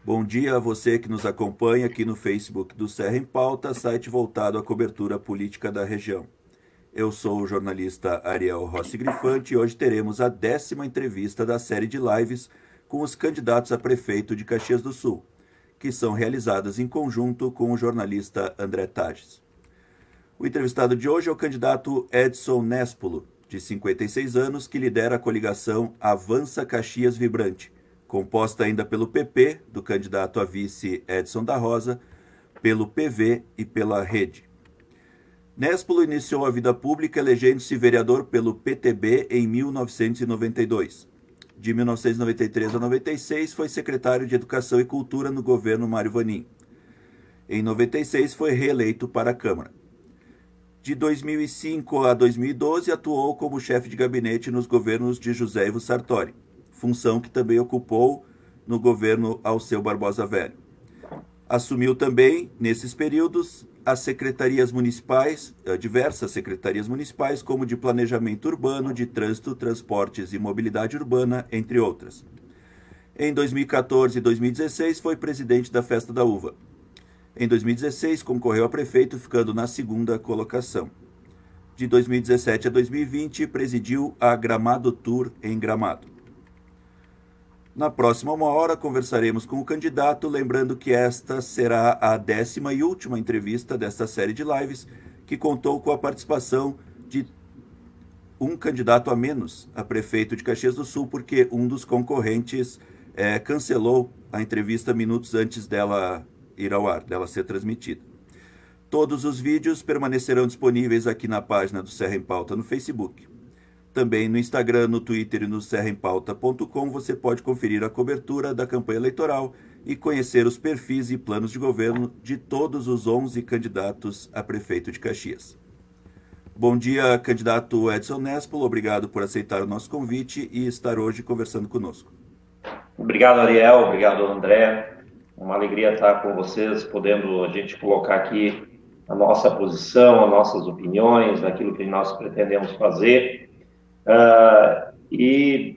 Bom dia a você que nos acompanha aqui no Facebook do Serra em Pauta, site voltado à cobertura política da região. Eu sou o jornalista Ariel Rossi Grifante e hoje teremos a 10ª entrevista da série de lives com os candidatos a prefeito de Caxias do Sul, que são realizadas em conjunto com o jornalista André Tages. O entrevistado de hoje é o candidato Edson Nespolo, de 56 anos, que lidera a coligação Avança Caxias Vibrante, composta ainda pelo PP, do candidato a vice Edson da Rosa, pelo PV e pela Rede. Nespolo iniciou a vida pública elegendo-se vereador pelo PTB em 1992. De 1993 a 96 foi secretário de Educação e Cultura no governo Mário Vanim. Em 96 foi reeleito para a Câmara. De 2005 a 2012 atuou como chefe de gabinete nos governos de José Ivo Sartori, função que também ocupou no governo Alceu Barbosa Velho. Assumiu também, nesses períodos, as secretarias municipais, diversas secretarias municipais, como de Planejamento Urbano, de Trânsito, Transportes e Mobilidade Urbana, entre outras. Em 2014 e 2016 foi presidente da Festa da Uva. Em 2016 concorreu a prefeito, ficando na segunda colocação. De 2017 a 2020 presidiu a Gramado Tour em Gramado. Na próxima 1 hora conversaremos com o candidato, lembrando que esta será a 10ª e última entrevista desta série de lives, que contou com a participação de um candidato a menos a prefeito de Caxias do Sul, porque um dos concorrentes cancelou a entrevista minutos antes dela ir ao ar, dela ser transmitida. Todos os vídeos permanecerão disponíveis aqui na página do Serra em Pauta no Facebook. Também no Instagram, no Twitter e no serraempauta.com você pode conferir a cobertura da campanha eleitoral e conhecer os perfis e planos de governo de todos os 11 candidatos a prefeito de Caxias. Bom dia, candidato Edson Nespolo. Obrigado por aceitar o nosso convite e estar hoje conversando conosco. Obrigado, Ariel. Obrigado, André. Uma alegria estar com vocês, podendo a gente colocar aqui a nossa posição, as nossas opiniões, aquilo que nós pretendemos fazer. E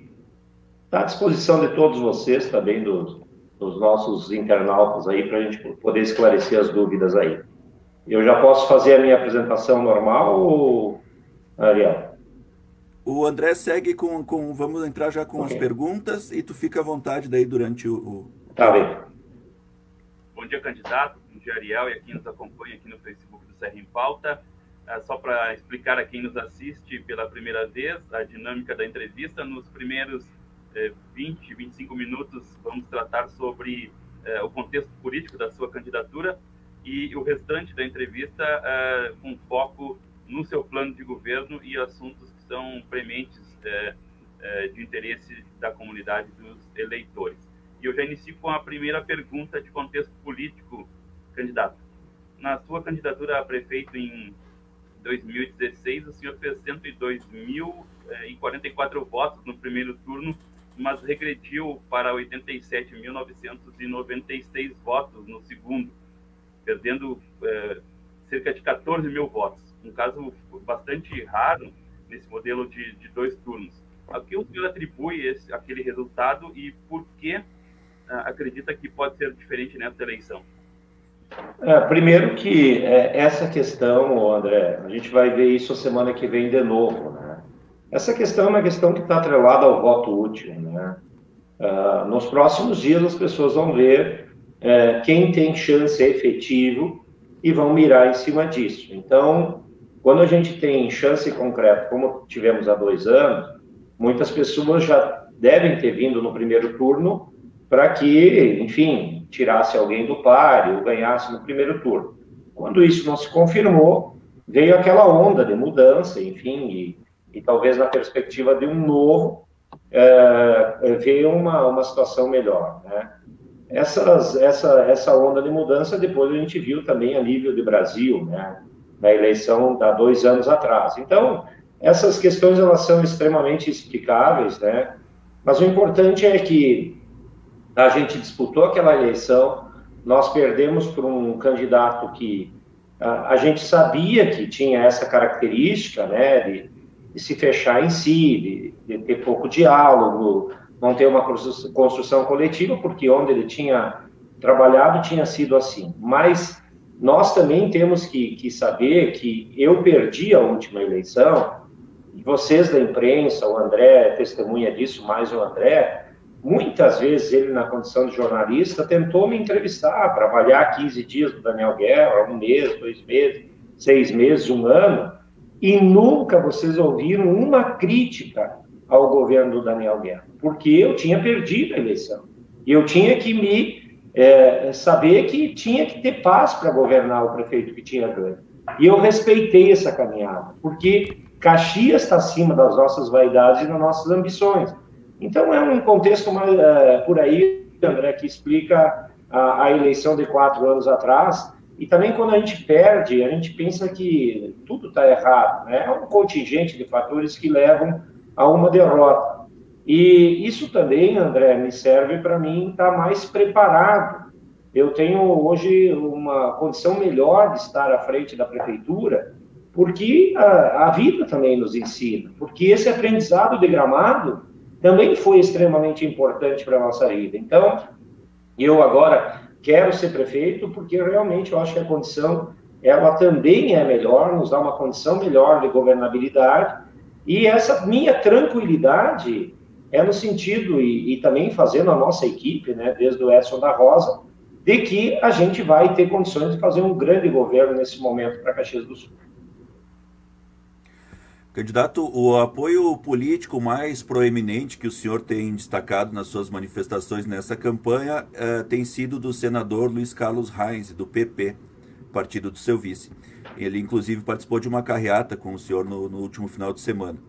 está à disposição de todos vocês, também dos nossos internautas aí, para a gente poder esclarecer as dúvidas aí. Eu já posso fazer a minha apresentação normal, Ariel? O André segue vamos entrar já com as perguntas e tu fica à vontade daí durante o... Tá bem. Bom dia, candidato. Bom dia, Ariel, e a quem nos acompanha aqui no Facebook do Serra em Pauta. Só para explicar a quem nos assiste pela primeira vez a dinâmica da entrevista, nos primeiros 20, 25 minutos vamos tratar sobre o contexto político da sua candidatura e o restante da entrevista com foco no seu plano de governo e assuntos que são prementes de interesse da comunidade dos eleitores. E eu já inicio com a primeira pergunta de contexto político, candidato. Na sua candidatura a prefeito em 2016, o senhor fez 102.044 votos no primeiro turno, mas regrediu para 87.996 votos no segundo, perdendo cerca de 14 mil votos. Um caso bastante raro nesse modelo de 2 turnos. A que o senhor atribui aquele resultado e por que acredita que pode ser diferente nessa eleição? Primeiro que essa questão, André, a gente vai ver isso a semana que vem de novo, né? Essa questão é uma questão que está atrelada ao voto útil, né? Nos próximos dias as pessoas vão ver quem tem chance efetivo e vão mirar em cima disso. Então, quando a gente tem chance concreta, como tivemos há 2 anos, muitas pessoas já devem ter vindo no primeiro turno para que, enfim, tirasse alguém do páreo, ganhasse no primeiro turno. Quando isso não se confirmou, veio aquela onda de mudança, enfim, e talvez na perspectiva de um novo, veio uma situação melhor, né? Essa onda de mudança, depois a gente viu também a nível de Brasil, né? Na eleição há 2 anos atrás. Então, essas questões, elas são extremamente explicáveis, né? Mas o importante é que a gente disputou aquela eleição, nós perdemos por um candidato que a gente sabia que tinha essa característica, né, de se fechar em si, de ter pouco diálogo, não ter uma construção coletiva, porque onde ele tinha trabalhado tinha sido assim. Mas nós também temos que saber que eu perdi a última eleição, e vocês da imprensa, o André é testemunha disso, mais o André, muitas vezes ele, na condição de jornalista, tentou me entrevistar para avaliar 15 dias do Daniel Guerra, 1 mês, 2 meses, 6 meses, 1 ano, e nunca vocês ouviram uma crítica ao governo do Daniel Guerra, porque eu tinha perdido a eleição. E eu tinha que saber que tinha que ter paz para governar o prefeito que tinha ganho. E eu respeitei essa caminhada, porque Caxias está acima das nossas vaidades e das nossas ambições. Então, é um contexto mais, por aí, André, que explica a eleição de 4 anos atrás. E também, quando a gente perde, a gente pensa que tudo está errado, né? É um contingente de fatores que levam a uma derrota. E isso também, André, me serve para mim estar mais preparado. Eu tenho hoje uma condição melhor de estar à frente da prefeitura, porque a vida também nos ensina, porque esse aprendizado de Gramado também foi extremamente importante para a nossa vida. Então, eu agora quero ser prefeito porque realmente eu acho que a condição, ela também é melhor, nos dá uma condição melhor de governabilidade, e essa minha tranquilidade é no sentido, e também fazendo a nossa equipe, né, desde o Edson da Rosa, de que a gente vai ter condições de fazer um grande governo nesse momento para Caxias do Sul. Candidato, o apoio político mais proeminente que o senhor tem destacado nas suas manifestações nessa campanha tem sido do senador Luiz Carlos Reis, do PP, partido do seu vice. Ele, inclusive, participou de uma carreata com o senhor no último final de semana.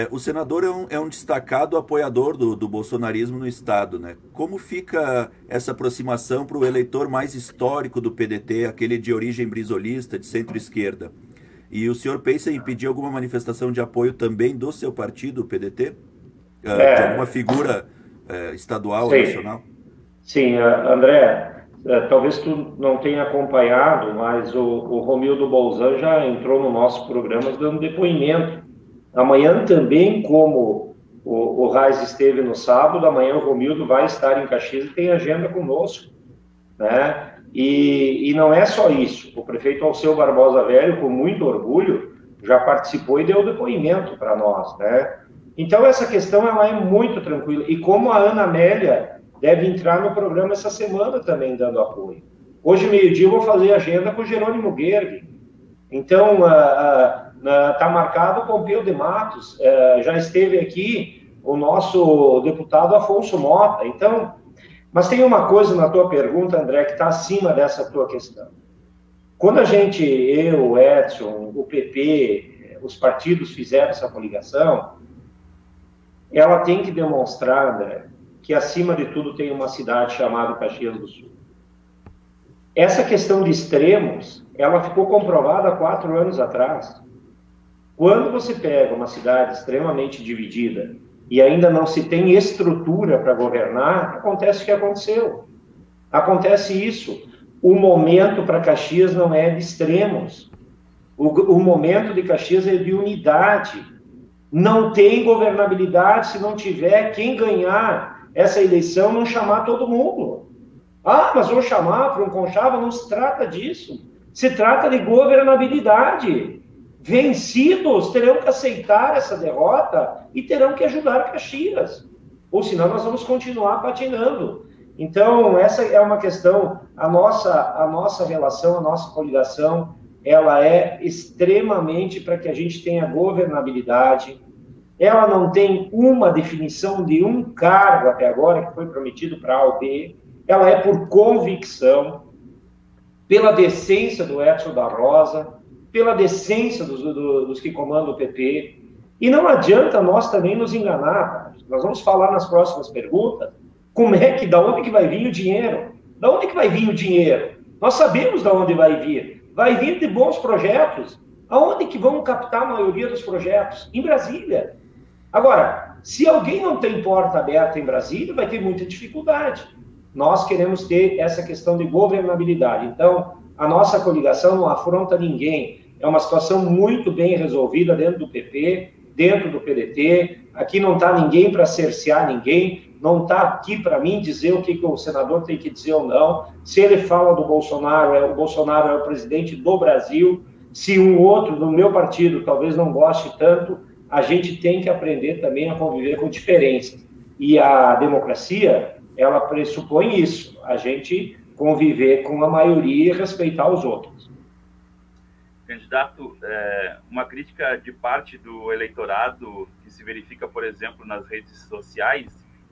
O senador é um destacado apoiador do bolsonarismo no Estado, né? Como fica essa aproximação para o eleitor mais histórico do PDT, aquele de origem brisolista, de centro-esquerda? E o senhor pensa em pedir alguma manifestação de apoio também do seu partido, o PDT? De alguma figura estadual ou nacional? Sim, André, talvez tu não tenha acompanhado, mas o Romildo Bolzan já entrou no nosso programa dando depoimento. Amanhã também, como o Reis esteve no sábado, amanhã o Romildo vai estar em Caxias e tem agenda conosco, né? E não é só isso. O prefeito Alceu Barbosa Velho, com muito orgulho, já participou e deu depoimento para nós, né? Então, essa questão ela é muito tranquila. E como a Ana Amélia deve entrar no programa essa semana também, dando apoio. Hoje, meio-dia, eu vou fazer agenda com o Jerônimo Gerg. Então, está marcado o Pompeu de Matos, já esteve aqui o nosso deputado Afonso Mota. Então, mas tem uma coisa na tua pergunta, André, que está acima dessa tua questão. Quando a gente, eu, o Edson, o PP, os partidos fizeram essa coligação, ela tem que demonstrar, André, que acima de tudo tem uma cidade chamada Caxias do Sul. Essa questão de extremos, ela ficou comprovada há 4 anos atrás. Quando você pega uma cidade extremamente dividida e ainda não se tem estrutura para governar, acontece o que aconteceu. Acontece isso. O momento para Caxias não é de extremos. O momento de Caxias é de unidade. Não tem governabilidade se não tiver quem ganhar essa eleição, não chamar todo mundo. Ah, mas vou chamar para um conchavo, não se trata disso. Se trata de governabilidade. Vencidos terão que aceitar essa derrota e terão que ajudar Caxias. Ou senão nós vamos continuar patinando. Então, essa é uma questão, a nossa relação, a nossa coligação, ela é extremamente para que a gente tenha governabilidade. Ela não tem uma definição de um cargo até agora, que foi prometido para A ou B. Ela é por convicção, pela decência do Edson da Rosa, pela decência dos que comandam o PP. E não adianta nós também nos enganar. Nós vamos falar nas próximas perguntas da onde que vai vir o dinheiro. Da onde que vai vir o dinheiro? Nós sabemos da onde vai vir. Vai vir de bons projetos. Aonde que vão captar a maioria dos projetos? Em Brasília. Agora, se alguém não tem porta aberta em Brasília, vai ter muita dificuldade. Nós queremos ter essa questão de governabilidade. Então, a nossa coligação não afronta ninguém. É uma situação muito bem resolvida dentro do PP. dentro do PDT, aqui não está ninguém para cercear ninguém, não está aqui para mim dizer o que o senador tem que dizer ou não. Se ele fala do Bolsonaro, o Bolsonaro é o presidente do Brasil. Se um outro do meu partido talvez não goste tanto, a gente tem que aprender também a conviver com diferenças. E a democracia, ela pressupõe isso, a gente conviver com a maioria e respeitar os outros. Candidato, uma crítica de parte do eleitorado que se verifica, por exemplo, nas redes sociais,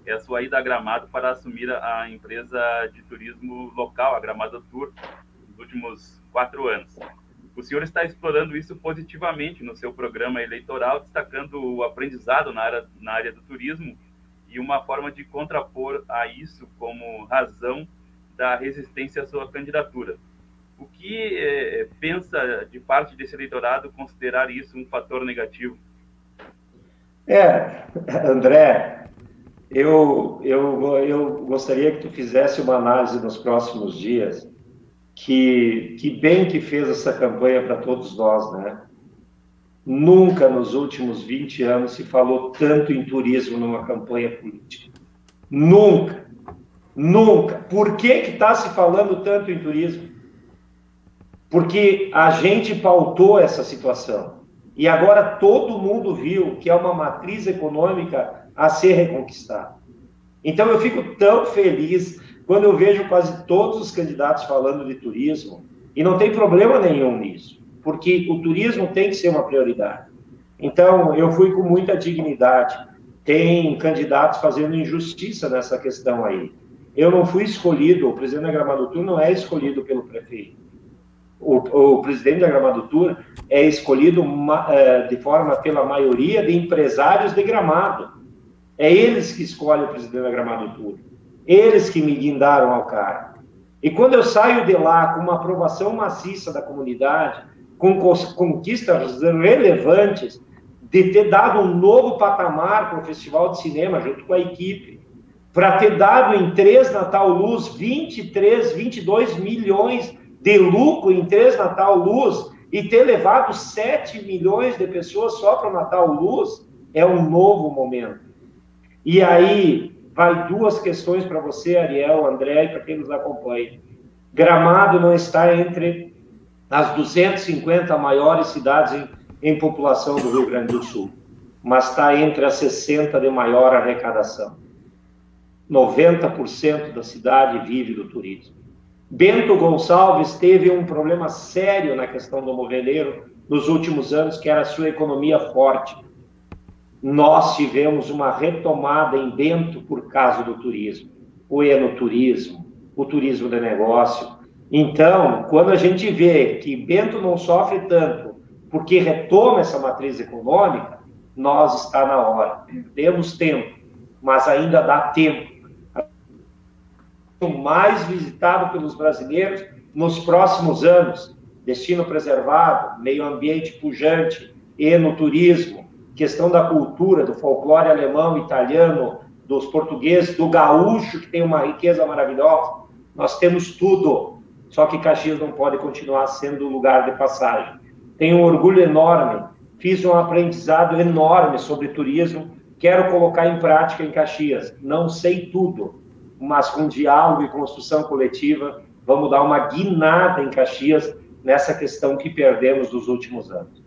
é a sua ida a Gramado para assumir a empresa de turismo local, a Gramado Tour, nos últimos 4 anos. O senhor está explorando isso positivamente no seu programa eleitoral, destacando o aprendizado na área do turismo e uma forma de contrapor a isso como razão da resistência à sua candidatura. O que pensa de parte desse eleitorado considerar isso um fator negativo? André, eu gostaria que tu fizesse uma análise nos próximos dias, que bem que fez essa campanha para todos nós, né? Nunca nos últimos 20 anos se falou tanto em turismo numa campanha política. Nunca. Nunca. Por que está se falando tanto em turismo? Porque a gente pautou essa situação. E agora todo mundo viu que é uma matriz econômica a ser reconquistada. Então eu fico tão feliz quando eu vejo quase todos os candidatos falando de turismo, e não tem problema nenhum nisso, porque o turismo tem que ser uma prioridade. Então eu fui com muita dignidade. Tem candidatos fazendo injustiça nessa questão aí. Eu não fui escolhido, o presidente da Gramado Tour não é escolhido pelo prefeito. O presidente da Gramado Tour é escolhido de forma pela maioria de empresários de Gramado. É eles que escolhem o presidente da Gramado Tour. Eles que me guindaram ao cargo. E quando eu saio de lá com uma aprovação maciça da comunidade, com conquistas relevantes, de ter dado um novo patamar para o Festival de Cinema, junto com a equipe, para ter dado em 3 Natal Luz 22 milhões de lucro em 3 Natal Luz e ter levado 7 milhões de pessoas só para o Natal Luz, é um novo momento. E aí, vai 2 questões para você, Ariel, André, e para quem nos acompanha. Gramado não está entre as 250 maiores cidades em população do Rio Grande do Sul, mas está entre as 60 de maior arrecadação. 90% da cidade vive do turismo. Bento Gonçalves teve um problema sério na questão do moveleiro nos últimos anos, que era a sua economia forte. Nós tivemos uma retomada em Bento por causa do turismo, o enoturismo, o turismo de negócio. Então, quando a gente vê que Bento não sofre tanto porque retoma essa matriz econômica, nós está na hora. Perdemos tempo, mas ainda dá tempo. Mais visitado pelos brasileiros nos próximos anos, destino preservado, meio ambiente pujante, enoturismo, questão da cultura, do folclore alemão, italiano, dos portugueses, do gaúcho, que tem uma riqueza maravilhosa. Nós temos tudo, só que Caxias não pode continuar sendo lugar de passagem. Tenho um orgulho enorme, fiz um aprendizado enorme sobre turismo, quero colocar em prática em Caxias. Não sei tudo, mas com diálogo e construção coletiva, vamos dar uma guinada em Caxias nessa questão que perdemos nos últimos anos.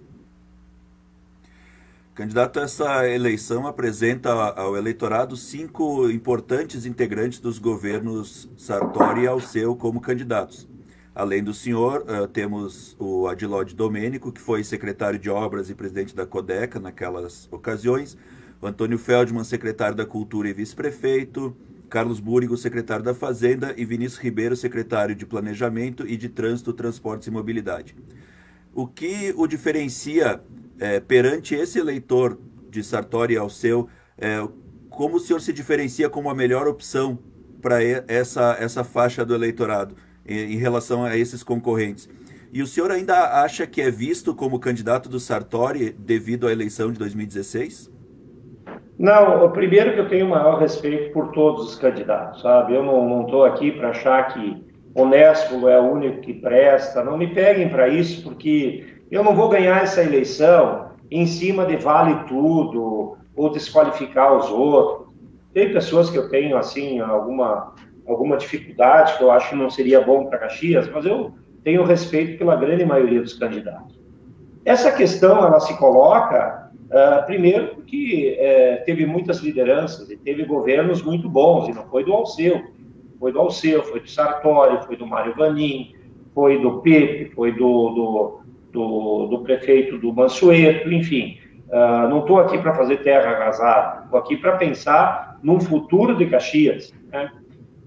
Candidato, essa eleição apresenta ao eleitorado 5 importantes integrantes dos governos Sartori e Alceu como candidatos. Além do senhor, temos o Adilode Domênico, que foi secretário de Obras e presidente da Codeca naquelas ocasiões, o Antônio Feldman, secretário da Cultura e vice-prefeito, Carlos Búrigo, secretário da Fazenda, e Vinícius Ribeiro, secretário de Planejamento e de Trânsito, Transportes e Mobilidade. O que o diferencia perante esse eleitor de Sartori e Alceu, como o senhor se diferencia como a melhor opção para essa faixa do eleitorado em relação a esses concorrentes? E o senhor ainda acha que é visto como candidato do Sartori devido à eleição de 2016? Não, primeiro que eu tenho o maior respeito por todos os candidatos, sabe? Eu não estou aqui para achar que Honésto é o único que presta, não me peguem para isso, porque eu não vou ganhar essa eleição em cima de vale tudo ou desqualificar os outros. Tem pessoas que eu tenho, assim, alguma dificuldade, que eu acho que não seria bom para Caxias, mas eu tenho respeito pela grande maioria dos candidatos. Essa questão, ela se coloca, primeiro, porque teve muitas lideranças e teve governos muito bons, e não foi do Alceu. Foi do Alceu, foi do Sartori, foi do Mário Vanin, foi do Pepe, foi do prefeito do Mansueto, enfim. Não estou aqui para fazer terra arrasada, estou aqui para pensar num futuro de Caxias, né?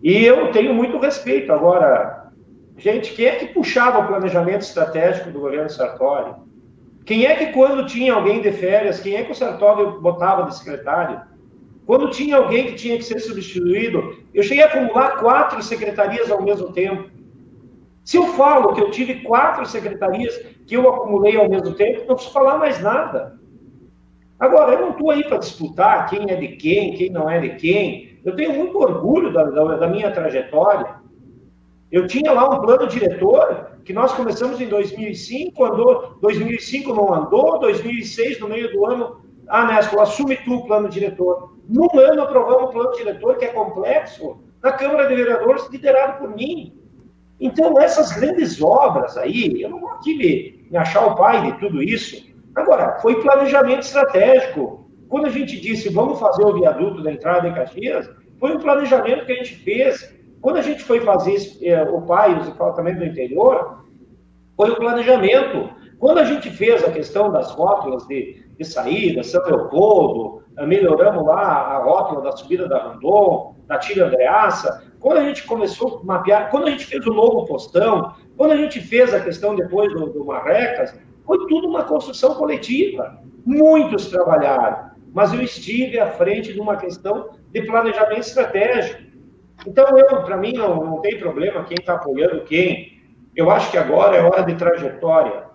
E eu tenho muito respeito. Agora, gente, quem é que puxava o planejamento estratégico do governo Sartori? Quem é que, quando tinha alguém de férias, quem é que o Sartori botava de secretário? Quando tinha alguém que tinha que ser substituído, eu cheguei a acumular 4 secretarias ao mesmo tempo. Se eu falo que eu tive 4 secretarias que eu acumulei ao mesmo tempo, não preciso falar mais nada. Agora, eu não estou aí para disputar quem é de quem não é de quem. Eu tenho muito orgulho da minha trajetória. Eu tinha lá um plano diretor que nós começamos em 2005, 2005 não andou, 2006, no meio do ano, Nesco, assume tu o plano diretor. Num ano aprovamos o plano diretor, que é complexo, na Câmara de Vereadores, liderado por mim. Então, essas grandes obras aí, eu não vou aqui me achar o pai de tudo isso. Agora, foi planejamento estratégico. Quando a gente disse, vamos fazer o viaduto da entrada em Caxias, foi um planejamento que a gente fez. Quando a gente foi fazer o PAI, o departamento do interior, foi um planejamento. Quando a gente fez a questão das rótulas de saída, São Leopoldo, melhoramos lá a rótula da subida da Rondon, da Tília Andreaça, quando a gente começou a mapear, quando a gente fez o novo postão, quando a gente fez a questão depois do Marrecas, foi tudo uma construção coletiva. Muitos trabalharam, mas eu estive à frente de uma questão de planejamento estratégico. Então, para mim, não tem problema quem está apoiando quem. Eu acho que agora é hora de trajetória.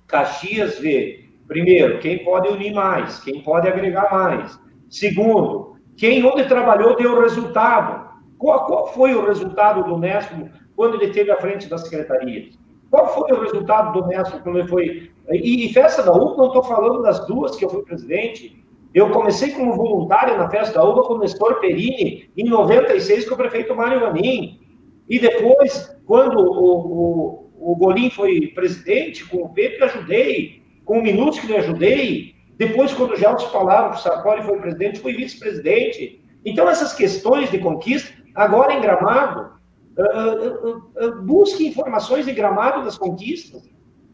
Caxias vê, primeiro, quem pode unir mais, quem pode agregar mais. Segundo, quem onde trabalhou deu resultado. Qual foi o resultado do Nesco quando ele esteve à frente das secretarias? Qual foi o resultado do Nesco quando ele foi... E festa da UPA, não estou falando das duas que eu fui presidente. Eu comecei como voluntário na festa da UPA com o Nestor Perini, em 96, com o prefeito Mário Vanin. E depois, quando o Golim foi presidente, com o Pepe ajudei, com o Minutos que ajudei. Depois, quando o Gelson Palavra, o Sartori foi presidente, fui vice-presidente. Então, essas questões de conquista, agora em Gramado, busque informações em Gramado das conquistas.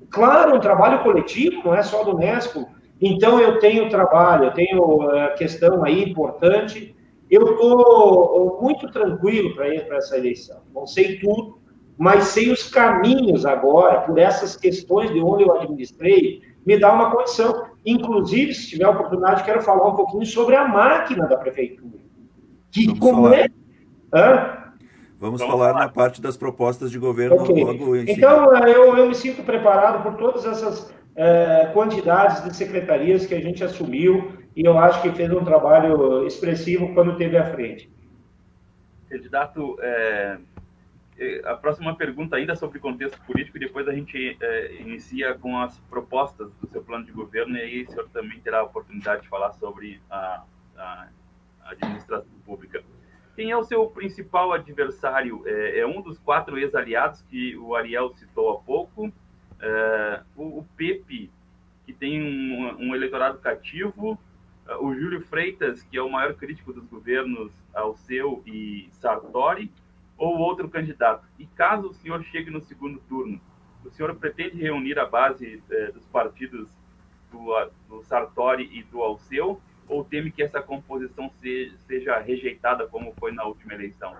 Claro, um trabalho coletivo, não é só do Nesco. Então, eu tenho trabalho, eu tenho questão aí importante. Eu estou muito tranquilo para essa eleição. Não sei tudo, mas sei os caminhos agora, por essas questões de onde eu administrei, me dá uma condição. Inclusive, se tiver oportunidade, quero falar um pouquinho sobre a máquina da prefeitura. Vamos falar na parte das propostas de governo logo em seguida. Então, eu me sinto preparado por todas essas quantidades de secretarias que a gente assumiu e eu acho que fez um trabalho expressivo quando esteve à frente. Candidato, a próxima pergunta ainda sobre contexto político e depois a gente inicia com as propostas do seu plano de governo e aí o senhor também terá a oportunidade de falar sobre a administração pública. Quem é o seu principal adversário? É um dos 4 ex-aliados que o Ariel citou há pouco, o Pepe, que tem um eleitorado cativo, o Júlio Freitas, que é o maior crítico dos governos Alceu e Sartori, ou outro candidato? E caso o senhor chegue no segundo turno, o senhor pretende reunir a base dos partidos do Sartori e do Alceu, ou teme que essa composição seja rejeitada como foi na última eleição?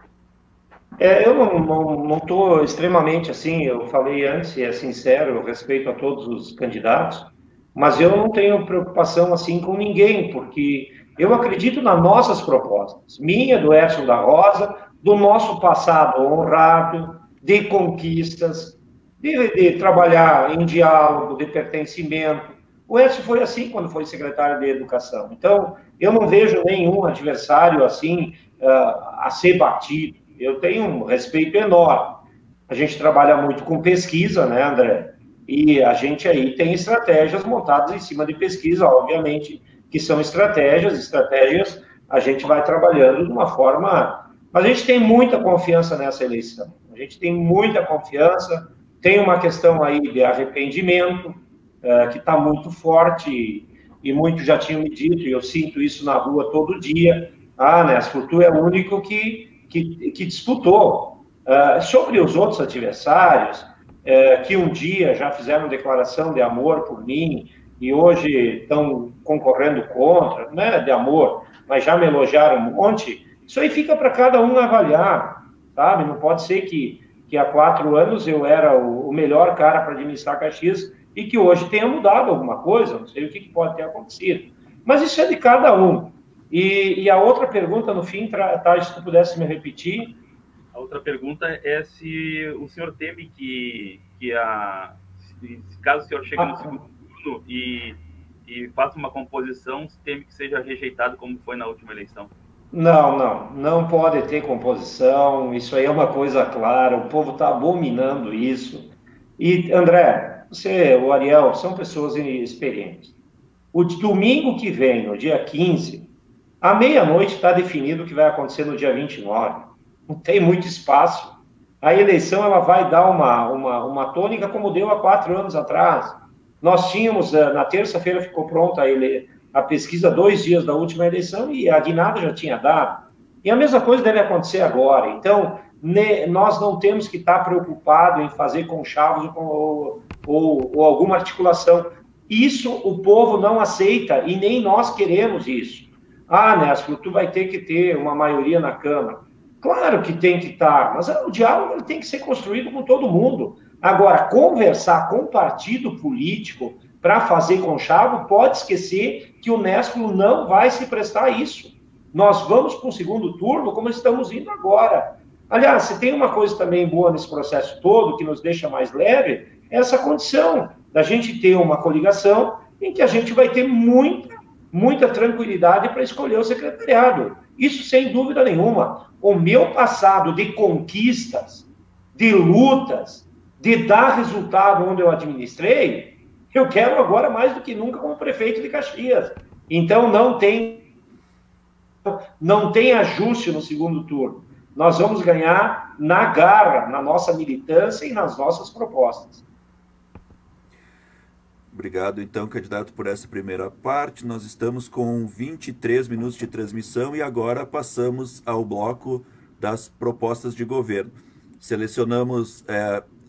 Eu não estou extremamente assim, eu falei antes, e é sincero, eu respeito a todos os candidatos, mas eu não tenho preocupação assim com ninguém, porque eu acredito nas nossas propostas, minha, do Edson da Rosa, do nosso passado honrado, de conquistas, de trabalhar em diálogo, de pertencimento. O Edson foi assim quando foi secretário de Educação. Então, eu não vejo nenhum adversário assim a ser batido. Eu tenho um respeito enorme. A gente trabalha muito com pesquisa, né, André? E a gente aí tem estratégias montadas em cima de pesquisa, obviamente, que são estratégias a gente vai trabalhando de uma forma... Mas a gente tem muita confiança nessa eleição. A gente tem muita confiança, tem uma questão aí de arrependimento, que está muito forte, e muitos já tinham me dito, e eu sinto isso na rua todo dia, Néstor, tu é o único que disputou. Sobre os outros adversários, que um dia já fizeram declaração de amor por mim, e hoje estão concorrendo contra, não é de amor, mas já me elogiaram um monte, isso aí fica para cada um avaliar, sabe? Não pode ser que há 4 anos eu era o melhor cara para administrar Caxias e que hoje tenha mudado alguma coisa, não sei o que pode ter acontecido. Mas isso é de cada um. E a outra pergunta, no fim, se tu pudesse me repetir. A outra pergunta é se o senhor teme que caso o senhor chegue no segundo turno e faça uma composição, teme que seja rejeitado como foi na última eleição? Não pode ter composição, isso aí é uma coisa clara, o povo está abominando isso. E, André, você, o Ariel, são pessoas experientes. O domingo que vem, no dia 15, à meia-noite está definido o que vai acontecer no dia 29. Não tem muito espaço. A eleição ela vai dar uma tônica como deu há 4 anos atrás. Nós tínhamos, na terça-feira ficou pronta a pesquisa 2 dias da última eleição e a guinada já tinha dado. E a mesma coisa deve acontecer agora. Então, nós não temos que estar preocupados em fazer conchavos ou alguma articulação. Isso o povo não aceita e nem nós queremos isso. Néstor, tu vai ter que ter uma maioria na Câmara. Claro que tem que estar, mas o diálogo ele tem que ser construído com todo mundo. Agora, conversar com partido político para fazer conchavo, pode esquecer que o Néstor não vai se prestar a isso. Nós vamos para um segundo turno como estamos indo agora. Aliás, se tem uma coisa também boa nesse processo todo, que nos deixa mais leve, é essa condição da gente ter uma coligação em que a gente vai ter muita tranquilidade para escolher o secretariado. Isso sem dúvida nenhuma. O meu passado de conquistas, de lutas, de dar resultado onde eu administrei, eu quero agora mais do que nunca como prefeito de Caxias. Então não tem ajuste no segundo turno. Nós vamos ganhar na garra, na nossa militância e nas nossas propostas. Obrigado, então, candidato, por essa primeira parte. Nós estamos com 23 minutos de transmissão e agora passamos ao bloco das propostas de governo. Selecionamos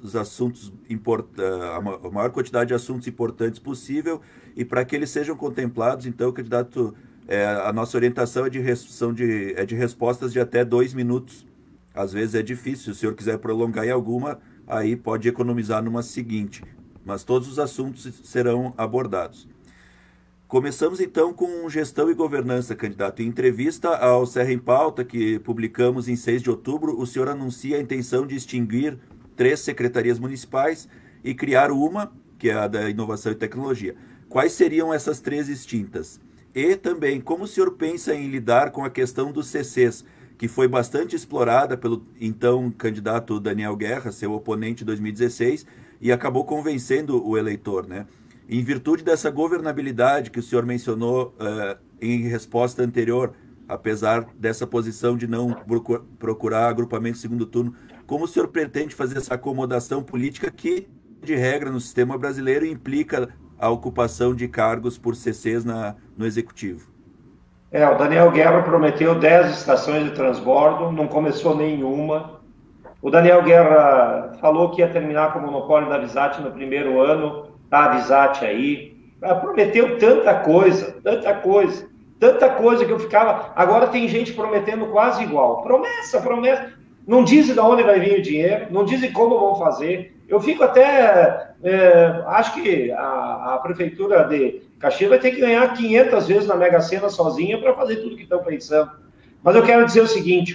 os assuntos a maior quantidade de assuntos importantes possível e para que eles sejam contemplados, então, candidato, a nossa orientação é de respostas de até 2 minutos. Às vezes é difícil, se o senhor quiser prolongar em alguma, aí pode economizar numa seguinte. Mas todos os assuntos serão abordados. Começamos então com gestão e governança, candidato. Em entrevista ao Serra em Pauta, que publicamos em 6 de outubro, o senhor anuncia a intenção de extinguir 3 secretarias municipais e criar uma, que é a da Inovação e Tecnologia. Quais seriam essas 3 extintas? E também, como o senhor pensa em lidar com a questão dos CCs, que foi bastante explorada pelo então candidato Daniel Guerra, seu oponente em 2016, e acabou convencendo o eleitor, né? Em virtude dessa governabilidade que o senhor mencionou em resposta anterior, apesar dessa posição de não procurar agrupamento de segundo turno, como o senhor pretende fazer essa acomodação política que, de regra, no sistema brasileiro, implica a ocupação de cargos por CCs no Executivo? O Daniel Guerra prometeu 10 estações de transbordo, não começou nenhuma. O Daniel Guerra falou que ia terminar com o monopólio da Visat no primeiro ano, tá a Visat aí. Prometeu tanta coisa que eu ficava... Agora tem gente prometendo quase igual. Promessa. Não dizem de onde vai vir o dinheiro, não dizem como vão fazer. Eu fico até... acho que a Prefeitura de Caxias vai ter que ganhar 500 vezes na Mega Sena sozinha para fazer tudo que estão pensando. Mas eu quero dizer o seguinte,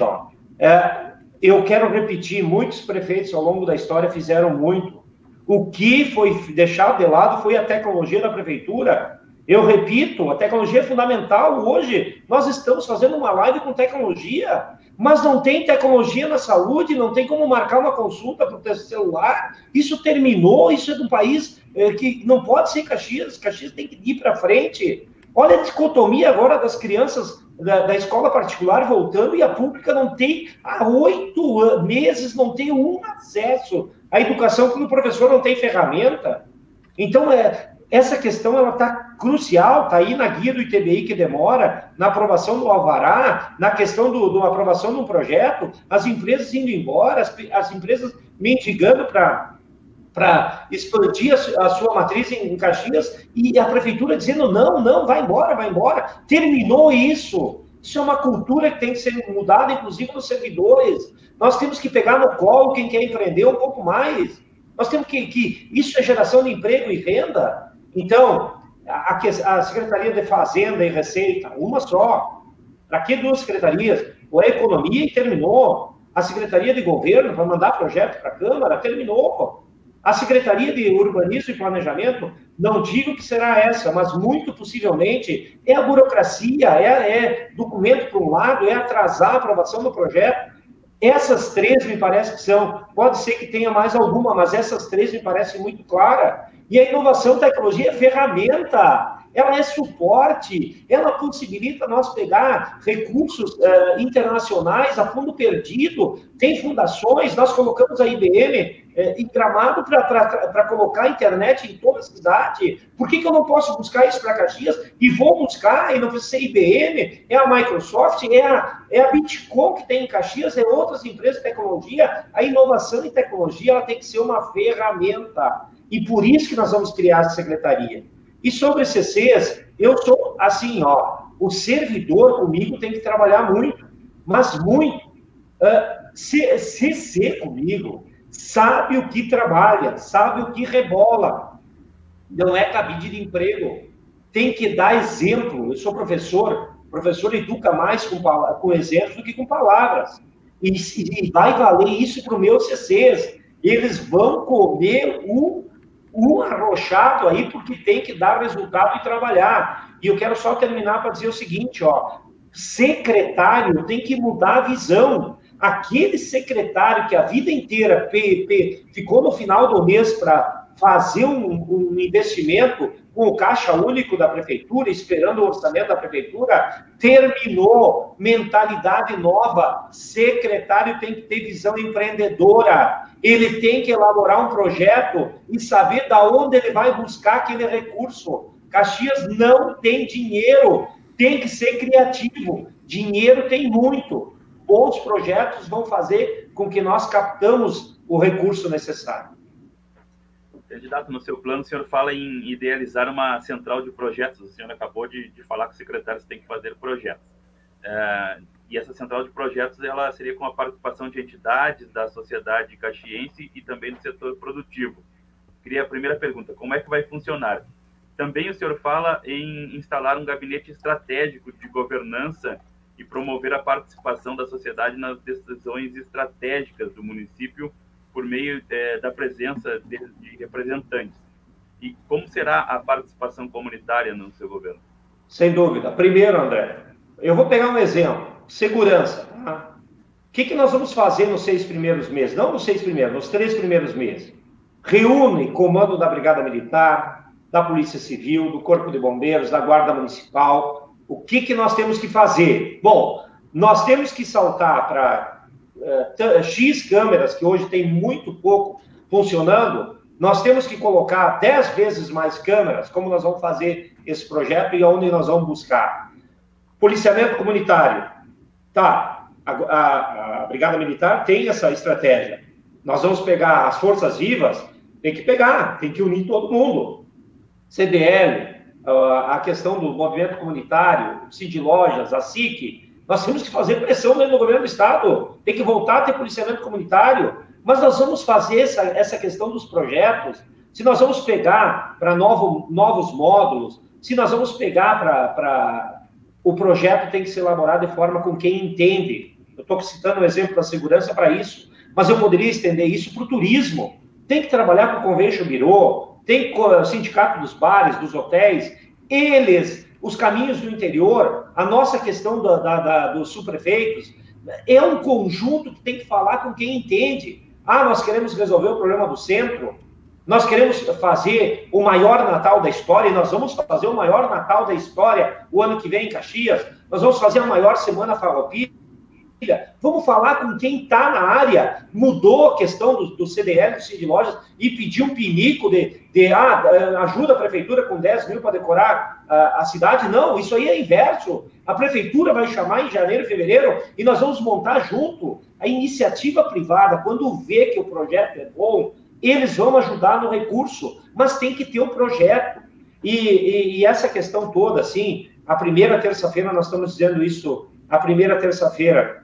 eu quero repetir, muitos prefeitos ao longo da história fizeram muito. O que foi deixado de lado foi a tecnologia da prefeitura. Eu repito, a tecnologia é fundamental. Hoje, nós estamos fazendo uma live com tecnologia, mas não tem tecnologia na saúde, não tem como marcar uma consulta para o teu celular. Isso terminou, isso é de um país que não pode ser Caxias. Caxias tem que ir para frente. Olha a dicotomia agora das crianças da escola particular voltando e a pública não tem, há 8 meses, não tem um acesso à educação porque o professor não tem ferramenta. Então, essa questão ela está crucial, está aí na guia do ITBI que demora, na aprovação do alvará, na questão da aprovação de um projeto, as empresas indo embora, as empresas mendigando para expandir a sua matriz em Caxias, e a prefeitura dizendo, não, vai embora. Terminou isso. Isso é uma cultura que tem que ser mudada, inclusive nos servidores. Nós temos que pegar no colo quem quer empreender um pouco mais. Nós temos que isso é geração de emprego e renda. Então, a Secretaria de Fazenda e Receita, uma só. Para que 2 secretarias? Ou a Economia e terminou. A Secretaria de Governo, para mandar projeto para a Câmara, terminou. A Secretaria de Urbanismo e Planejamento, não digo que será essa, mas muito possivelmente é a burocracia, é documento para um lado, é atrasar a aprovação do projeto. Essas 3 me parece que são, pode ser que tenha mais alguma, mas essas 3 me parecem muito claras. E a inovação e tecnologia é ferramenta, ela é suporte, ela possibilita nós pegar recursos internacionais a fundo perdido, tem fundações, nós colocamos a IBM em Gramado para colocar a internet em toda a cidade. Por que eu não posso buscar isso para Caxias? E vou buscar, e não precisa ser IBM, é a Microsoft, é a Bitcoin que tem em Caxias, é outras empresas de tecnologia. A inovação e tecnologia ela tem que ser uma ferramenta. E por isso que nós vamos criar essa secretaria. E sobre CCs, eu sou assim, o servidor comigo tem que trabalhar muito, mas muito. CC comigo sabe o que trabalha, sabe o que rebola. Não é cabide de emprego. Tem que dar exemplo. Eu sou professor educa mais com exemplos do que com palavras. E vai valer isso para os meus CCs. Eles vão comer um arrochado aí, porque tem que dar resultado e trabalhar. E eu quero só terminar para dizer o seguinte, secretário tem que mudar a visão. Aquele secretário que a vida inteira ficou no final do mês para fazer um investimento com o caixa único da prefeitura, esperando o orçamento da prefeitura, terminou, mentalidade nova, secretário tem que ter visão empreendedora, ele tem que elaborar um projeto e saber de onde ele vai buscar aquele recurso. Caxias não tem dinheiro, tem que ser criativo, dinheiro tem muito, bons projetos vão fazer com que nós captamos o recurso necessário. Candidato, no seu plano, o senhor fala em idealizar uma central de projetos. O senhor acabou de falar que os secretários têm que fazer projetos. E essa central de projetos ela seria com a participação de entidades da sociedade caxiense e também do setor produtivo. Queria a primeira pergunta, como é que vai funcionar? Também o senhor fala em instalar um gabinete estratégico de governança e promover a participação da sociedade nas decisões estratégicas do município por meio da presença de representantes. E como será a participação comunitária no seu governo? Sem dúvida. Primeiro, André, eu vou pegar um exemplo. Segurança. Tá? O que nós vamos fazer nos 6 primeiros meses? Não nos 6 primeiros, nos 3 primeiros meses. Reúne comando da Brigada Militar, da Polícia Civil, do Corpo de Bombeiros, da Guarda Municipal. O que nós temos que fazer? Bom, nós temos que saltar para X câmeras, que hoje tem muito pouco funcionando, nós temos que colocar 10 vezes mais câmeras, como nós vamos fazer esse projeto e onde nós vamos buscar. Policiamento comunitário. Tá, a Brigada Militar tem essa estratégia. Nós vamos pegar as forças vivas, tem que unir todo mundo. CDL, a questão do movimento comunitário, CID Lojas, a SIC, nós temos que fazer pressão dentro do governo do Estado, tem que voltar a ter policiamento comunitário, mas nós vamos fazer essa questão dos projetos, se nós vamos pegar para novos módulos, se nós vamos pegar para... O projeto tem que ser elaborado de forma com quem entende. Eu estou citando o exemplo da segurança para isso, mas eu poderia estender isso para o turismo. Tem que trabalhar com o Convention Bureau, tem o sindicato dos bares, dos hotéis. os caminhos do interior, a nossa questão dos subprefeitos, é um conjunto que tem que falar com quem entende. Nós queremos resolver o problema do centro, nós queremos fazer o maior Natal da história, e nós vamos fazer o maior Natal da história o ano que vem em Caxias, nós vamos fazer a maior Semana Farroupilha, vamos falar com quem está na área, mudou a questão do CDL, do Cid Lojas, e pediu um pinico ajuda a prefeitura com 10 mil para decorar a cidade. Não, isso aí é inverso. A prefeitura vai chamar em janeiro, fevereiro, e nós vamos montar junto. A iniciativa privada, quando vê que o projeto é bom, eles vão ajudar no recurso, mas tem que ter um projeto. E essa questão toda, assim, a primeira terça-feira, nós estamos dizendo isso, a primeira terça-feira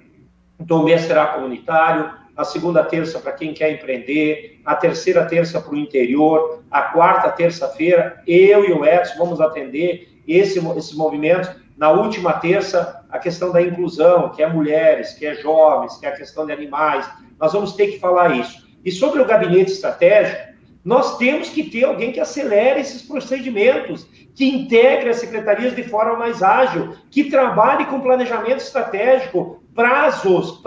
do mês será comunitário, a segunda terça para quem quer empreender, a terceira terça para o interior, a quarta terça-feira, eu e o Edson vamos atender esses movimentos. Na última terça, a questão da inclusão, que é mulheres, que é jovens, que é a questão de animais, nós vamos ter que falar isso. E sobre o gabinete estratégico, nós temos que ter alguém que acelere esses procedimentos, que integre as secretarias de forma mais ágil, que trabalhe com planejamento estratégico, prazos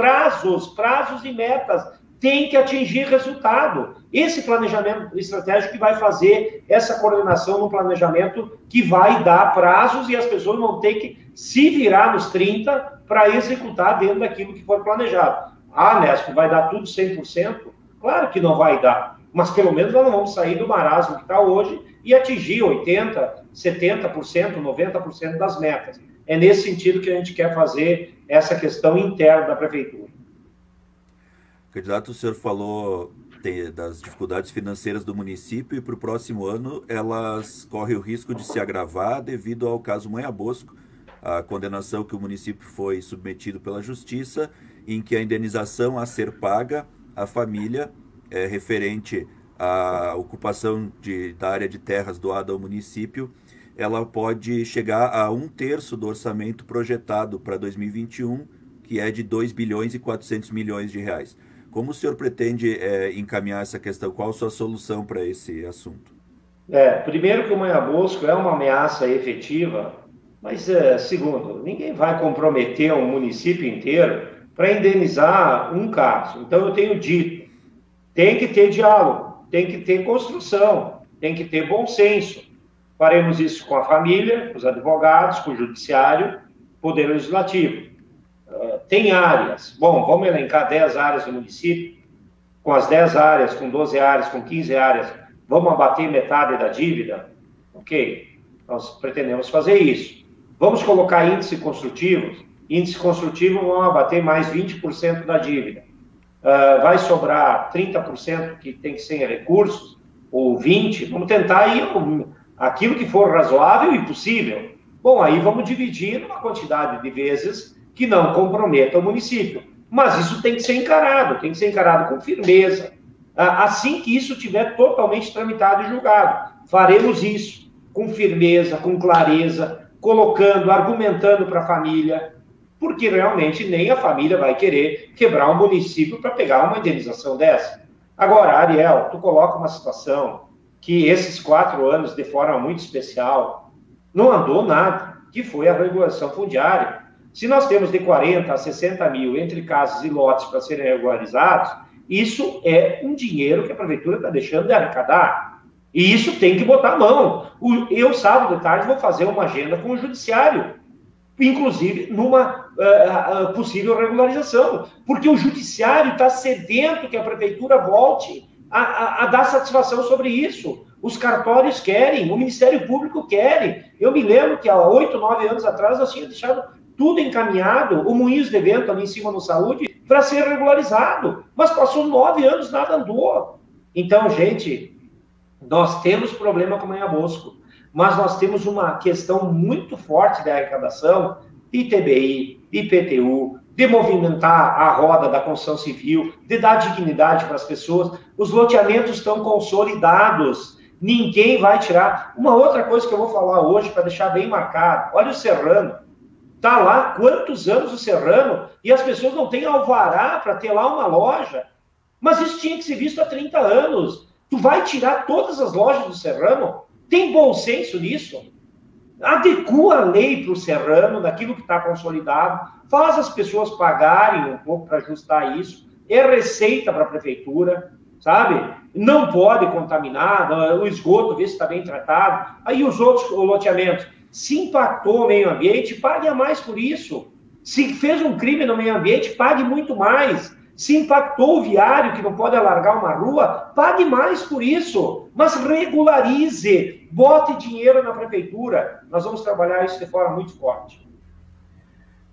e metas, tem que atingir resultado. Esse planejamento estratégico que vai fazer essa coordenação no planejamento que vai dar prazos e as pessoas vão ter que se virar nos 30 para executar dentro daquilo que for planejado. Nesco, vai dar tudo 100%? Claro que não vai dar, mas pelo menos nós não vamos sair do marasmo que está hoje e atingir 80%, 70%, 90% das metas. É nesse sentido que a gente quer fazer essa questão interna da prefeitura. Candidato, o senhor falou das dificuldades financeiras do município e para o próximo ano elas correm o risco de se agravar devido ao caso Manha Bosco, a condenação que o município foi submetido pela Justiça, em que a indenização a ser paga à família referente à ocupação da área de terras doada ao município, ela pode chegar a 1/3 do orçamento projetado para 2021, que é de 2 bilhões e 400 milhões de reais. Como o senhor pretende encaminhar essa questão? Qual a sua solução para esse assunto? Primeiro que o Manha Bosco é uma ameaça efetiva, mas segundo, ninguém vai comprometer um município inteiro para indenizar um caso. Então eu tenho dito, tem que ter diálogo, tem que ter construção, tem que ter bom senso. Faremos isso com a família, com os advogados, com o judiciário, poder legislativo. Tem áreas, vamos elencar 10 áreas do município, com as 10 áreas, com 12 áreas, com 15 áreas, vamos abater metade da dívida? Ok, nós pretendemos fazer isso. Vamos colocar índices construtivos vão abater mais 20% da dívida. Vai sobrar 30% que tem que ser em recursos, ou 20%, vamos tentar ir aquilo que for razoável e possível. Aí vamos dividir uma quantidade de vezes que não comprometa o município. Mas isso tem que ser encarado com firmeza. Assim que isso estiver totalmente tramitado e julgado, faremos isso com firmeza, com clareza, argumentando para a família, porque realmente nem a família vai querer quebrar um município para pegar uma indenização dessa. Agora, Ariel, tu coloca uma situação que esses 4 anos, de forma muito especial, não andou nada, que foi a regulação fundiária. Se nós temos de 40 a 60 mil entre casas e lotes para serem regularizados, isso é um dinheiro que a prefeitura está deixando de arrecadar. E isso tem que botar a mão. Eu, sábado de tarde, vou fazer uma agenda com o judiciário, inclusive numa possível regularização, porque o judiciário está sedento que a prefeitura volte a dar satisfação sobre isso. Os cartórios querem, o Ministério Público quer. Eu me lembro que há 8, 9 anos atrás nós tínhamos deixado tudo encaminhado, o Moinhos de Vento ali em cima no Saúde, para ser regularizado. Mas passou 9 anos, nada andou. Então, gente, nós temos problema com o Manha Bosco, mas nós temos uma questão muito forte da arrecadação de ITBI, de IPTU, de movimentar a roda da construção civil, de dar dignidade para as pessoas. Os loteamentos estão consolidados, ninguém vai tirar. Uma outra coisa que eu vou falar hoje, para deixar bem marcado, olha o Serrano, está lá, quantos anos o Serrano, e as pessoas não têm alvará para ter lá uma loja, mas isso tinha que ser visto há 30 anos. Tu vai tirar todas as lojas do Serrano? Tem bom senso nisso? adequa a lei para o serrano, daquilo que está consolidado, faz as pessoas pagarem um pouco para ajustar isso, é receita para a prefeitura, sabe? Não pode contaminar, o esgoto, vê se está bem tratado. Aí os outros loteamentos, se impactou o meio ambiente, pague a mais por isso. Se fez um crime no meio ambiente, pague muito mais. Se impactou o viário, que não pode alargar uma rua, pague mais por isso. Mas regularize, bote dinheiro na prefeitura. Nós vamos trabalhar isso de forma muito forte.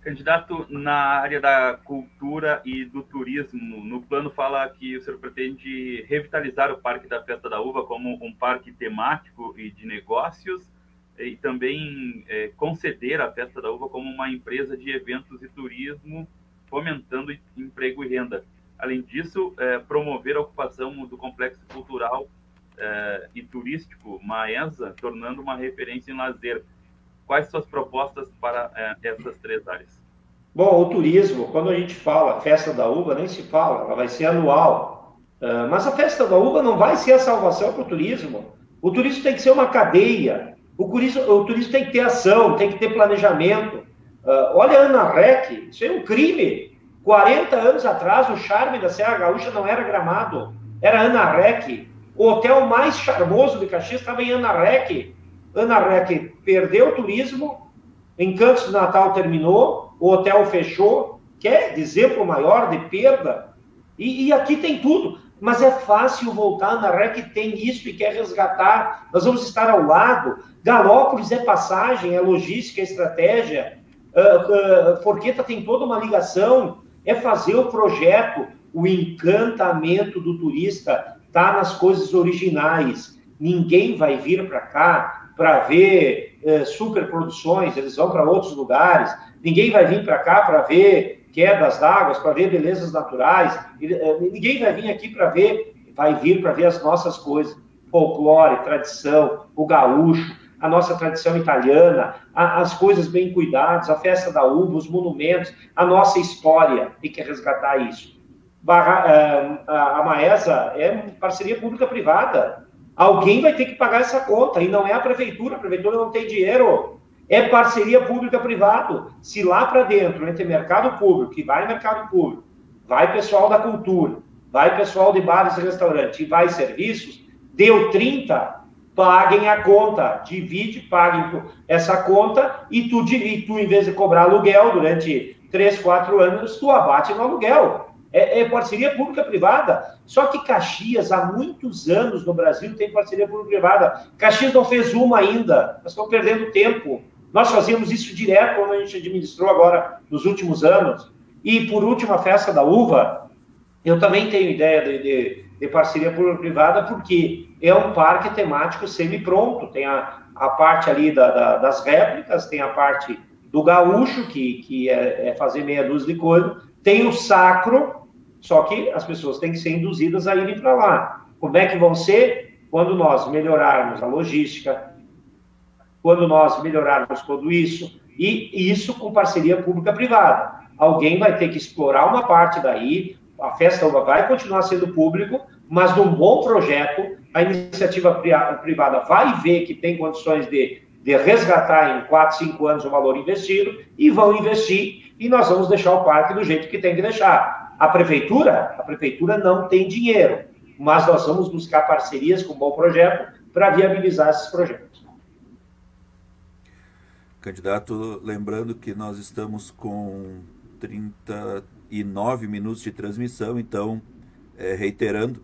Candidato, na área da cultura e do turismo, no plano fala que o senhor pretende revitalizar o Parque da Festa da Uva como um parque temático e de negócios, e também conceder a Festa da Uva como uma empresa de eventos e turismo, fomentando emprego e renda. Além disso, promover a ocupação do complexo cultural e turístico Maesa, tornando uma referência em lazer. Quais suas propostas para essas 3 áreas? Bom, o turismo, quando a gente fala Festa da Uva, nem se fala, ela vai ser anual. Mas a Festa da Uva não vai ser a salvação para o turismo. O turismo tem que ser uma cadeia. O turismo tem que ter ação, tem que ter planejamento. Olha a Ana Rec, isso é um crime. 40 anos atrás, o charme da Serra Gaúcha não era Gramado, era Ana Rec. O hotel mais charmoso de Caxias estava em Ana Rec. Ana Rec perdeu o turismo, Encantos do Natal terminou, o hotel fechou, que é exemplo maior de perda. E aqui tem tudo. Mas é fácil voltar, a Ana Rec tem isso e quer resgatar. Nós vamos estar ao lado. Galópolis é passagem, é logística, é estratégia. Forqueta tem toda uma ligação. É fazer o projeto. O encantamento do turista está nas coisas originais. Ninguém vai vir para cá para ver superproduções, eles vão para outros lugares. Ninguém vai vir para cá para ver quedas d'água, para ver belezas naturais. Ninguém vai vir aqui para ver, vai vir para ver as nossas coisas. Folclore, tradição, o gaúcho, a nossa tradição italiana, as coisas bem cuidadas, a festa da uva, os monumentos, a nossa história, tem que resgatar isso. A Maesa é parceria pública-privada. Alguém vai ter que pagar essa conta, e não é a prefeitura não tem dinheiro. É parceria pública-privado. Se lá para dentro, entre mercado público, que vai mercado público, vai pessoal da cultura, vai pessoal de bares e restaurantes, e vai serviços, deu 30, paguem a conta, divide, paguem essa conta, e tu, em vez de cobrar aluguel durante 3, 4 anos, tu abate no aluguel. É parceria pública-privada. Só que Caxias, há muitos anos no Brasil, tem parceria pública-privada. Caxias não fez uma ainda. Nós estamos perdendo tempo. Nós fazíamos isso direto quando a gente administrou agora, nos últimos anos. E, por último, a Festa da Uva, eu também tenho ideia de parceria pública-privada, porque é um parque temático semi-pronto. Tem a parte ali das réplicas, tem a parte do gaúcho, que é fazer meia dúzia de coisa, tem o sacro, só que as pessoas têm que ser induzidas a irem para lá. Como é que vão ser? Quando nós melhorarmos a logística, quando nós melhorarmos tudo isso, e isso com parceria pública-privada. Alguém vai ter que explorar uma parte daí, a Festa Uva vai continuar sendo público, mas num bom projeto, a iniciativa privada vai ver que tem condições de resgatar em 4, 5 anos o valor investido, e vão investir, e nós vamos deixar o parque do jeito que tem que deixar. A prefeitura não tem dinheiro, mas nós vamos buscar parcerias com um bom projeto para viabilizar esses projetos. Candidato, lembrando que nós estamos com 39 minutos de transmissão, então, reiterando,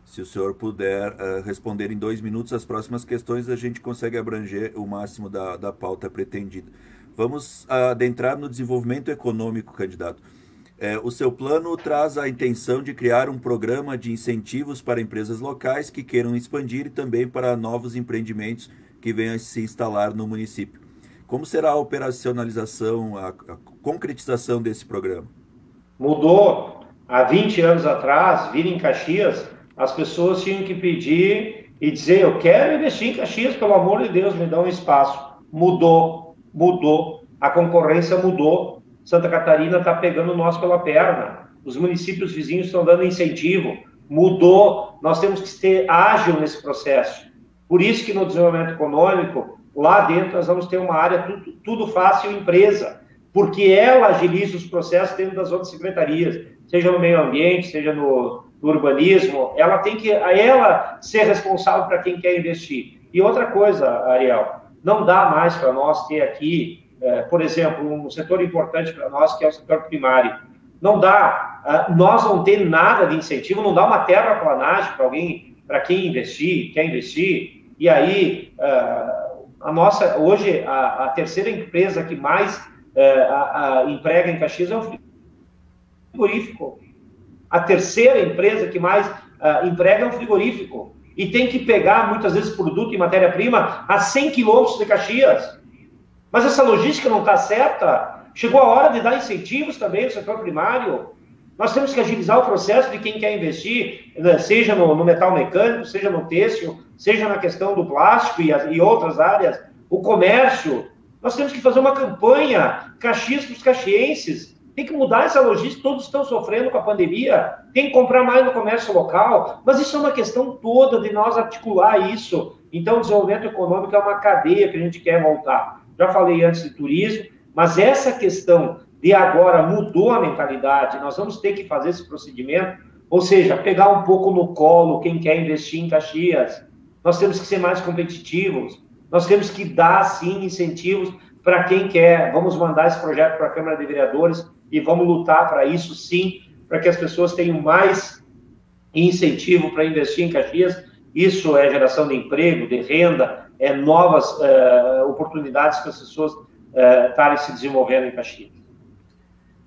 se o senhor puder responder em 2 minutos as próximas questões, a gente consegue abranger o máximo da pauta pretendida. Vamos adentrar no desenvolvimento econômico, candidato. O seu plano traz a intenção de criar um programa de incentivos para empresas locais que queiram expandir e também para novos empreendimentos que venham a se instalar no município. Como será a operacionalização, a concretização desse programa? Mudou. Há 20 anos atrás, vir em Caxias, as pessoas tinham que pedir e dizer: eu quero investir em Caxias, pelo amor de Deus, me dá um espaço. Mudou. A concorrência mudou. Santa Catarina está pegando nós pela perna. Os municípios vizinhos estão dando incentivo. Mudou. Nós temos que ser ágil nesse processo. Por isso que no desenvolvimento econômico, lá dentro nós vamos ter uma área tudo fácil empresa, porque ela agiliza os processos dentro das outras secretarias, seja no meio ambiente, seja no urbanismo, ela tem que ela ser responsável para quem quer investir. E outra coisa, Ariel, não dá mais para nós ter aqui, por exemplo, um setor importante para nós, que é o setor primário. Não dá, nós não ter nada de incentivo, não dá uma terraplanagem para alguém, para quem investir, quer investir, e aí hoje a terceira empresa que mais emprega em Caxias é o frigorífico. A terceira empresa que mais emprega é um frigorífico. E tem que pegar, muitas vezes, produto e matéria-prima a 100 quilômetros de Caxias. Mas essa logística não está certa. Chegou a hora de dar incentivos também no setor primário. Nós temos que agilizar o processo de quem quer investir, seja no metal mecânico, seja no têxtil, seja na questão do plástico e outras áreas, o comércio. Nós temos que fazer uma campanha, Caxias para os caxienses. Tem que mudar essa logística, todos estão sofrendo com a pandemia, tem que comprar mais no comércio local, mas isso é uma questão toda de nós articular isso. Então, o desenvolvimento econômico é uma cadeia que a gente quer montar. Já falei antes de turismo, mas essa questão de agora mudou a mentalidade, nós vamos ter que fazer esse procedimento, ou seja, pegar um pouco no colo quem quer investir em Caxias. Nós temos que ser mais competitivos, nós temos que dar, sim, incentivos para quem quer. Vamos mandar esse projeto para a Câmara de Vereadores e vamos lutar para isso, sim, para que as pessoas tenham mais incentivo para investir em Caxias. Isso é geração de emprego, de renda, é novas oportunidades que as pessoas estarem se desenvolvendo em Caxias.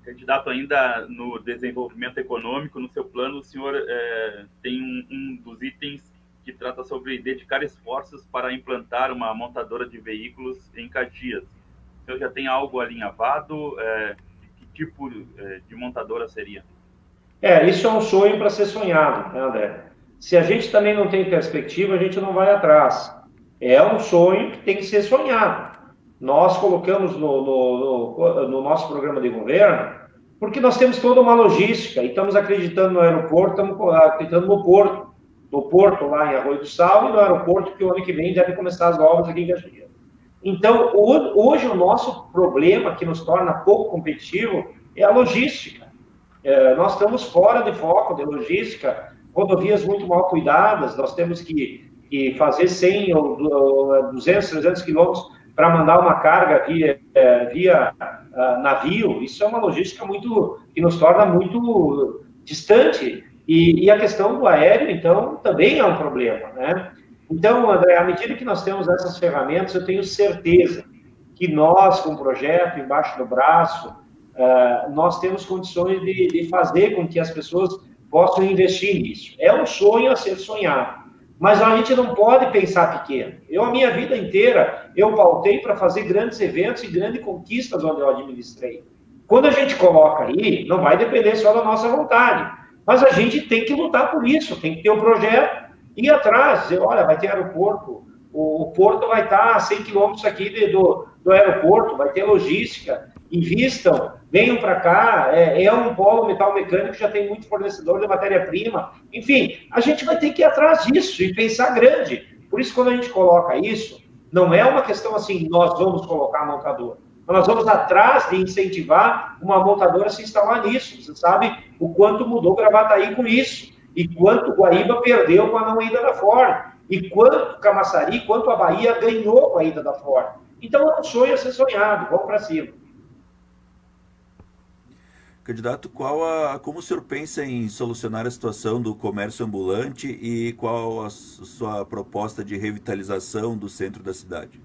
Candidato, ainda no desenvolvimento econômico, no seu plano, o senhor tem um dos itens que trata sobre dedicar esforços para implantar uma montadora de veículos em Caxias. O senhor já tem algo alinhavado? Que tipo de montadora seria? Isso é um sonho para ser sonhado, né, André? Se a gente também não tem perspectiva, a gente não vai atrás. É um sonho que tem que ser sonhado. Nós colocamos no nosso programa de governo, porque nós temos toda uma logística, e estamos acreditando no aeroporto, estamos acreditando no porto lá em Arroio do Sal, e no aeroporto que o ano que vem deve começar as obras aqui em Caxias. Então, hoje o nosso problema que nos torna pouco competitivo é a logística. Nós estamos fora de foco de logística, rodovias muito mal cuidadas, nós temos que fazer 100 ou 200, 300 quilômetros para mandar uma carga via navio. Isso é uma logística que nos torna muito distante. E a questão do aéreo, então, também é um problema, né? Então, André, à medida que nós temos essas ferramentas, eu tenho certeza que nós, com o projeto embaixo do braço, nós temos condições de fazer com que as pessoas possam investir nisso. É um sonho a ser sonhado, mas a gente não pode pensar pequeno. A minha vida inteira, eu pautei para fazer grandes eventos e grandes conquistas onde eu administrei. Quando a gente coloca aí, não vai depender só da nossa vontade, mas a gente tem que lutar por isso, tem que ter um projeto, ir atrás, dizer, olha, vai ter aeroporto, o porto vai estar a 100 quilômetros aqui do aeroporto, vai ter logística, invistam, venham para cá, é um polo metal mecânico que já tem muito fornecedor de matéria-prima. Enfim, a gente vai ter que ir atrás disso e pensar grande. Por isso, quando a gente coloca isso, não é uma questão assim, nós vamos colocar a montadora. Nós vamos atrás de incentivar uma montadora a se instalar nisso. Você sabe o quanto mudou Gravataí com isso, e quanto Guaíba perdeu com a não ida da Ford, e quanto Camaçari, quanto a Bahia ganhou com a ida da Ford. Então, é um sonho a ser sonhado, vamos para cima. Candidato, como o senhor pensa em solucionar a situação do comércio ambulante e qual a sua proposta de revitalização do centro da cidade?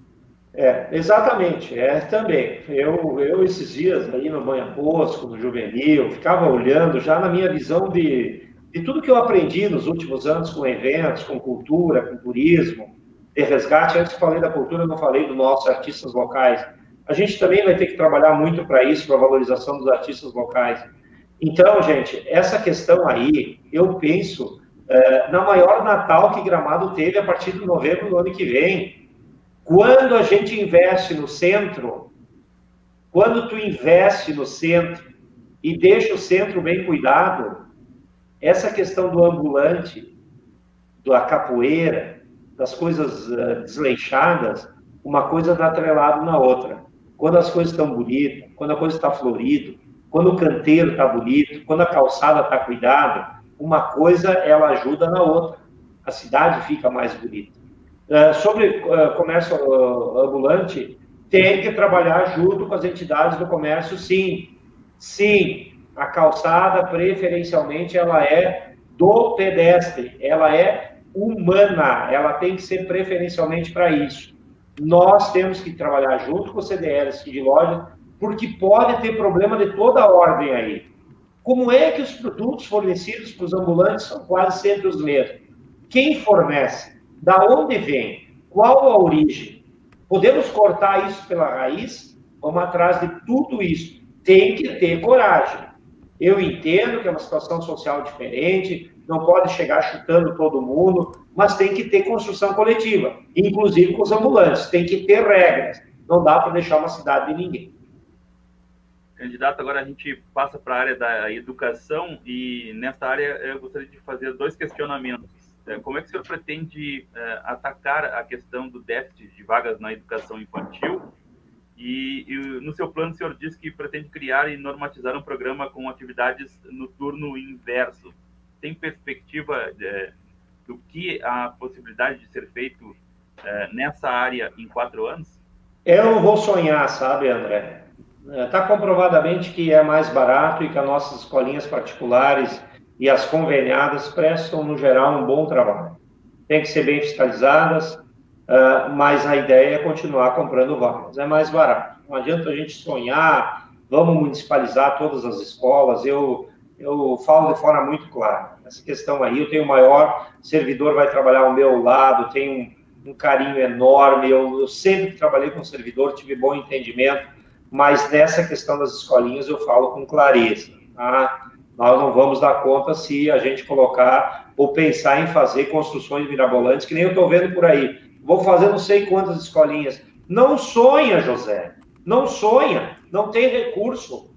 Exatamente, também. Eu esses dias aí no Banha Bosco, no Juvenil, ficava olhando já na minha visão de tudo que eu aprendi nos últimos anos com eventos, com cultura, com turismo, de resgate. Antes que falei da cultura, eu não falei dos nossos artistas locais. A gente também vai ter que trabalhar muito para isso, para a valorização dos artistas locais. Então, gente, essa questão aí, eu penso na maior Natal que Gramado teve a partir de novembro do ano que vem. Quando a gente investe no centro, quando tu investe no centro e deixa o centro bem cuidado, essa questão do ambulante, da capoeira, das coisas desleixadas, Uma coisa está atrelada na outra. Quando as coisas estão bonitas, quando a coisa está florida, quando o canteiro está bonito, quando a calçada está cuidada, uma coisa ela ajuda na outra. A cidade fica mais bonita. Sobre comércio ambulante, tem que trabalhar junto com as entidades do comércio, sim. Sim, a calçada, preferencialmente, ela é do pedestre, ela é humana, ela tem que ser preferencialmente para isso. Nós temos que trabalhar junto com o CDLs de loja, porque pode ter problema de toda a ordem aí. Como é que os produtos fornecidos para os ambulantes são quase sempre os mesmos? Quem fornece? Da onde vem? Qual a origem? Podemos cortar isso pela raiz? Vamos atrás de tudo isso. Tem que ter coragem. Eu entendo que é uma situação social diferente, não pode chegar chutando todo mundo, mas tem que ter construção coletiva, inclusive com os ambulantes. Tem que ter regras. Não dá para deixar uma cidade de ninguém. Candidato, agora a gente passa para a área da educação e nessa área eu gostaria de fazer 2 questionamentos. Como é que o senhor pretende atacar a questão do déficit de vagas na educação infantil? E no seu plano, o senhor disse que pretende criar e normatizar um programa com atividades no turno inverso. Tem perspectiva do que a possibilidade de ser feito nessa área em 4 anos? Eu não vou sonhar, sabe, André? Está comprovadamente que é mais barato e que as nossas escolinhas particulares e as conveniadas prestam, no geral, um bom trabalho. Tem que ser bem fiscalizadas, mas a ideia é continuar comprando vagas. É mais barato. Não adianta a gente sonhar, vamos municipalizar todas as escolas. Eu falo de forma muito clara. Essa questão aí, eu tenho o maior servidor, vai trabalhar ao meu lado, tenho um carinho enorme. Eu sempre trabalhei com servidor, tive bom entendimento, mas nessa questão das escolinhas eu falo com clareza. Tá? Nós não vamos dar conta se a gente colocar ou pensar em fazer construções mirabolantes, que nem eu estou vendo por aí. Vou fazer não sei quantas escolinhas. Não sonha, José. Não sonha. Não tem recurso.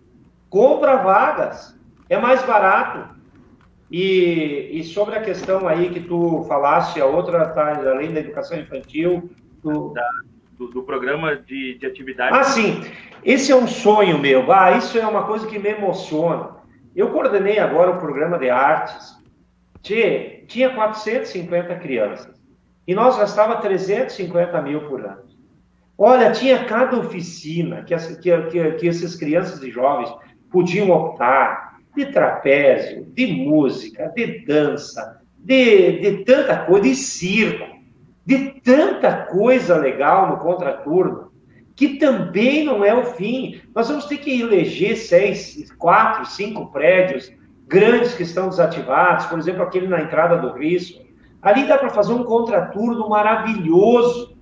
Compra vagas. É mais barato. E sobre a questão aí que tu falaste, a outra está além da educação infantil. Do programa de atividade. Ah, sim. Esse é um sonho meu. Isso é uma coisa que me emociona. Eu coordenei agora o programa de artes. Tinha 450 crianças. E nós gastava 350 mil por ano. Olha, tinha cada oficina que essas crianças e jovens podiam optar, de trapézio, de música, de dança, de tanta coisa, de circo, de tanta coisa legal no contraturno, que também não é o fim. Nós vamos ter que eleger 4, 5 prédios grandes que estão desativados, por exemplo, aquele na entrada do Risco. Ali dá para fazer um contraturno maravilhoso,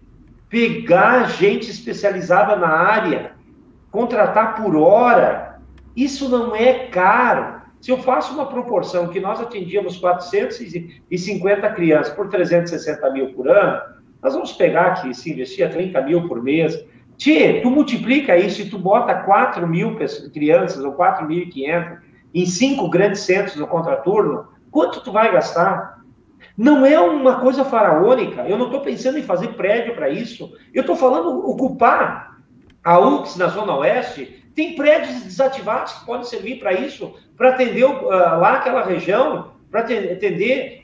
pegar gente especializada na área, contratar por hora. Isso não é caro. Se eu faço uma proporção que nós atendíamos 450 crianças por 360 mil por ano, nós vamos pegar aqui, se investia 30 mil por mês. Tu multiplica isso e tu bota 4 mil crianças ou 4.500 em 5 grandes centros no contraturno, quanto tu vai gastar? Não é uma coisa faraônica. Eu não estou pensando em fazer prédio para isso. Eu estou falando ocupar a UX na Zona Oeste. Tem prédios desativados que podem servir para isso, para atender lá aquela região, para atender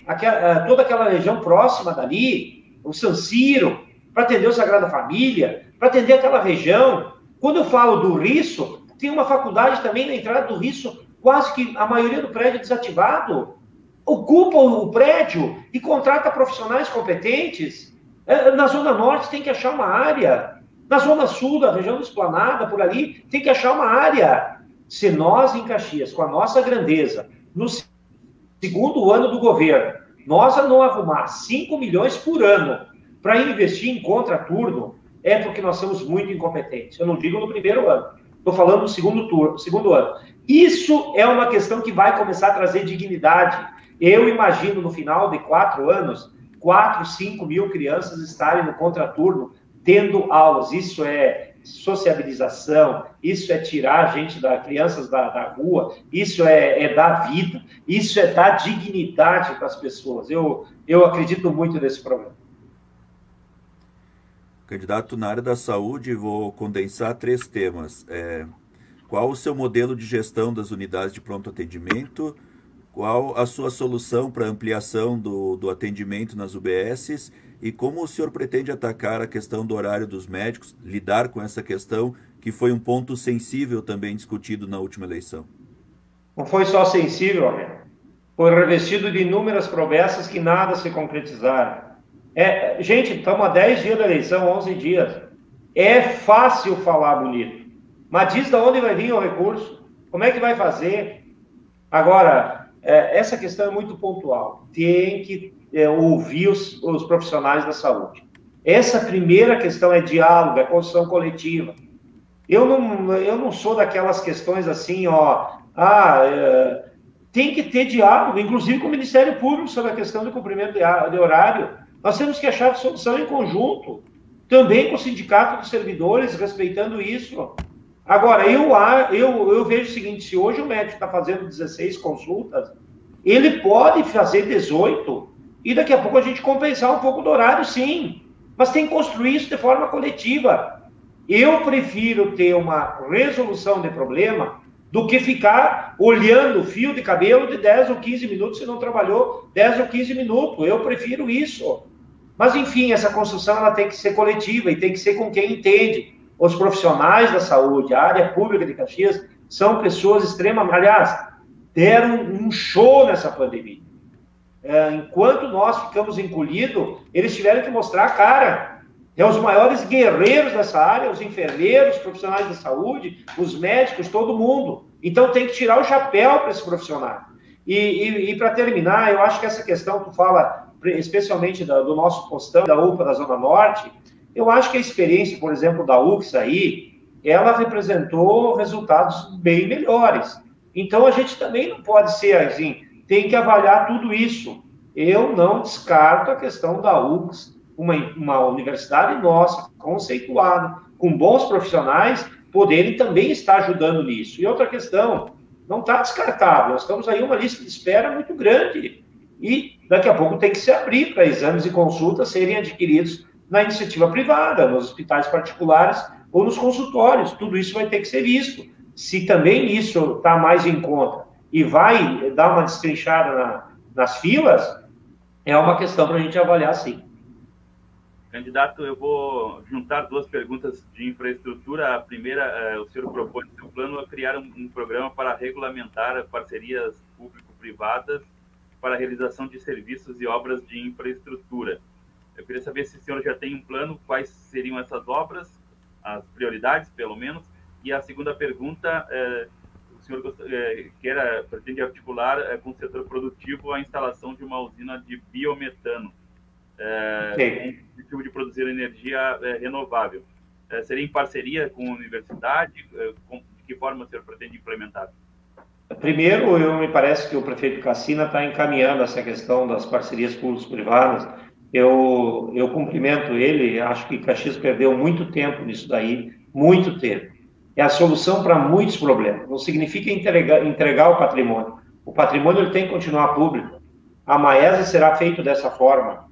toda aquela região próxima dali, o San Siro, para atender o Sagrada Família, para atender aquela região. Quando eu falo do Risso, tem uma faculdade também na entrada do Risso, quase que a maioria do prédio é desativado. Ocupa o prédio e contrata profissionais competentes. Na Zona Norte tem que achar uma área. Na Zona Sul, da região do Esplanada, por ali, tem que achar uma área. Se nós, em Caxias, com a nossa grandeza, no segundo ano do governo, nós não arrumar 5 milhões por ano para investir em contraturno, é porque nós somos muito incompetentes. Eu não digo no primeiro ano, estou falando no segundo ano. Isso é uma questão que vai começar a trazer dignidade. Eu imagino, no final de 4 anos, 4, 5 mil crianças estarem no contraturno, tendo aulas. Isso é sociabilização, isso é tirar a gente, crianças da rua, isso é dar vida, isso é dar dignidade para as pessoas. Eu acredito muito nesse programa. Candidato, na área da saúde, vou condensar 3 temas. Qual o seu modelo de gestão das unidades de pronto atendimento? Qual a sua solução para ampliação do atendimento nas UBSs? E como o senhor pretende atacar a questão do horário dos médicos, lidar com essa questão, que foi um ponto sensível também discutido na última eleição? Não foi só sensível, amigo. Foi revestido de inúmeras promessas que nada se concretizaram. Gente, estamos a 10 dias da eleição, 11 dias. É fácil falar bonito, mas diz de onde vai vir o recurso, como é que vai fazer. Agora, essa questão é muito pontual. Tem que ouvir os profissionais da saúde. Essa primeira questão é diálogo, é construção coletiva. Eu não sou daquelas questões assim, tem que ter diálogo, inclusive com o Ministério Público, sobre a questão do cumprimento de horário. Nós temos que achar solução em conjunto, também com o Sindicato dos Servidores, respeitando isso. Agora, eu vejo o seguinte, se hoje o médico está fazendo 16 consultas, ele pode fazer 18, e daqui a pouco a gente compensar um pouco do horário, sim. Mas tem que construir isso de forma coletiva. Eu prefiro ter uma resolução de problema do que ficar olhando fio de cabelo de 10 ou 15 minutos se não trabalhou 10 ou 15 minutos. Eu prefiro isso. Mas, enfim, essa construção ela tem que ser coletiva e tem que ser com quem entende. Os profissionais da saúde, a área pública de Caxias, são pessoas extremamente... Aliás, deram um show nessa pandemia. Enquanto nós ficamos encolhidos, eles tiveram que mostrar a cara. Os maiores guerreiros dessa área, os enfermeiros, os profissionais da saúde, os médicos, todo mundo. Então tem que tirar o chapéu para esse profissional. E para terminar, eu acho que essa questão que tu fala, especialmente do nosso postão, da UPA da Zona Norte, eu acho que a experiência, por exemplo, da UX aí, ela representou resultados bem melhores. Então a gente também não pode ser assim, tem que avaliar tudo isso. Eu não descarto a questão da UX, uma universidade nossa, conceituada, com bons profissionais, poderem também estar ajudando nisso. E outra questão, não está descartável, nós estamos aí uma lista de espera muito grande, e daqui a pouco tem que se abrir para exames e consultas serem adquiridos na iniciativa privada, nos hospitais particulares ou nos consultórios. Tudo isso vai ter que ser visto. Se também isso está mais em conta e vai dar uma destrinchada nas filas, é uma questão para a gente avaliar, sim. Candidato, eu vou juntar 2 perguntas de infraestrutura. A primeira, o senhor propõe no seu plano a criar um programa para regulamentar parcerias público-privadas para a realização de serviços e obras de infraestrutura. Eu queria saber se o senhor já tem um plano, quais seriam essas obras, as prioridades, pelo menos. E a segunda pergunta, o senhor pretende articular com o setor produtivo a instalação de uma usina de biometano, com o objetivo de produzir energia renovável. Seria em parceria com a universidade? De que forma o senhor pretende implementar? Primeiro, me parece que o prefeito Cassina está encaminhando essa questão das parcerias público-privadas. Eu cumprimento ele, acho que Caxias perdeu muito tempo nisso daí, muito tempo. É a solução para muitos problemas. Não significa entregar o patrimônio. O patrimônio ele tem que continuar público. A Maesa será feito dessa forma.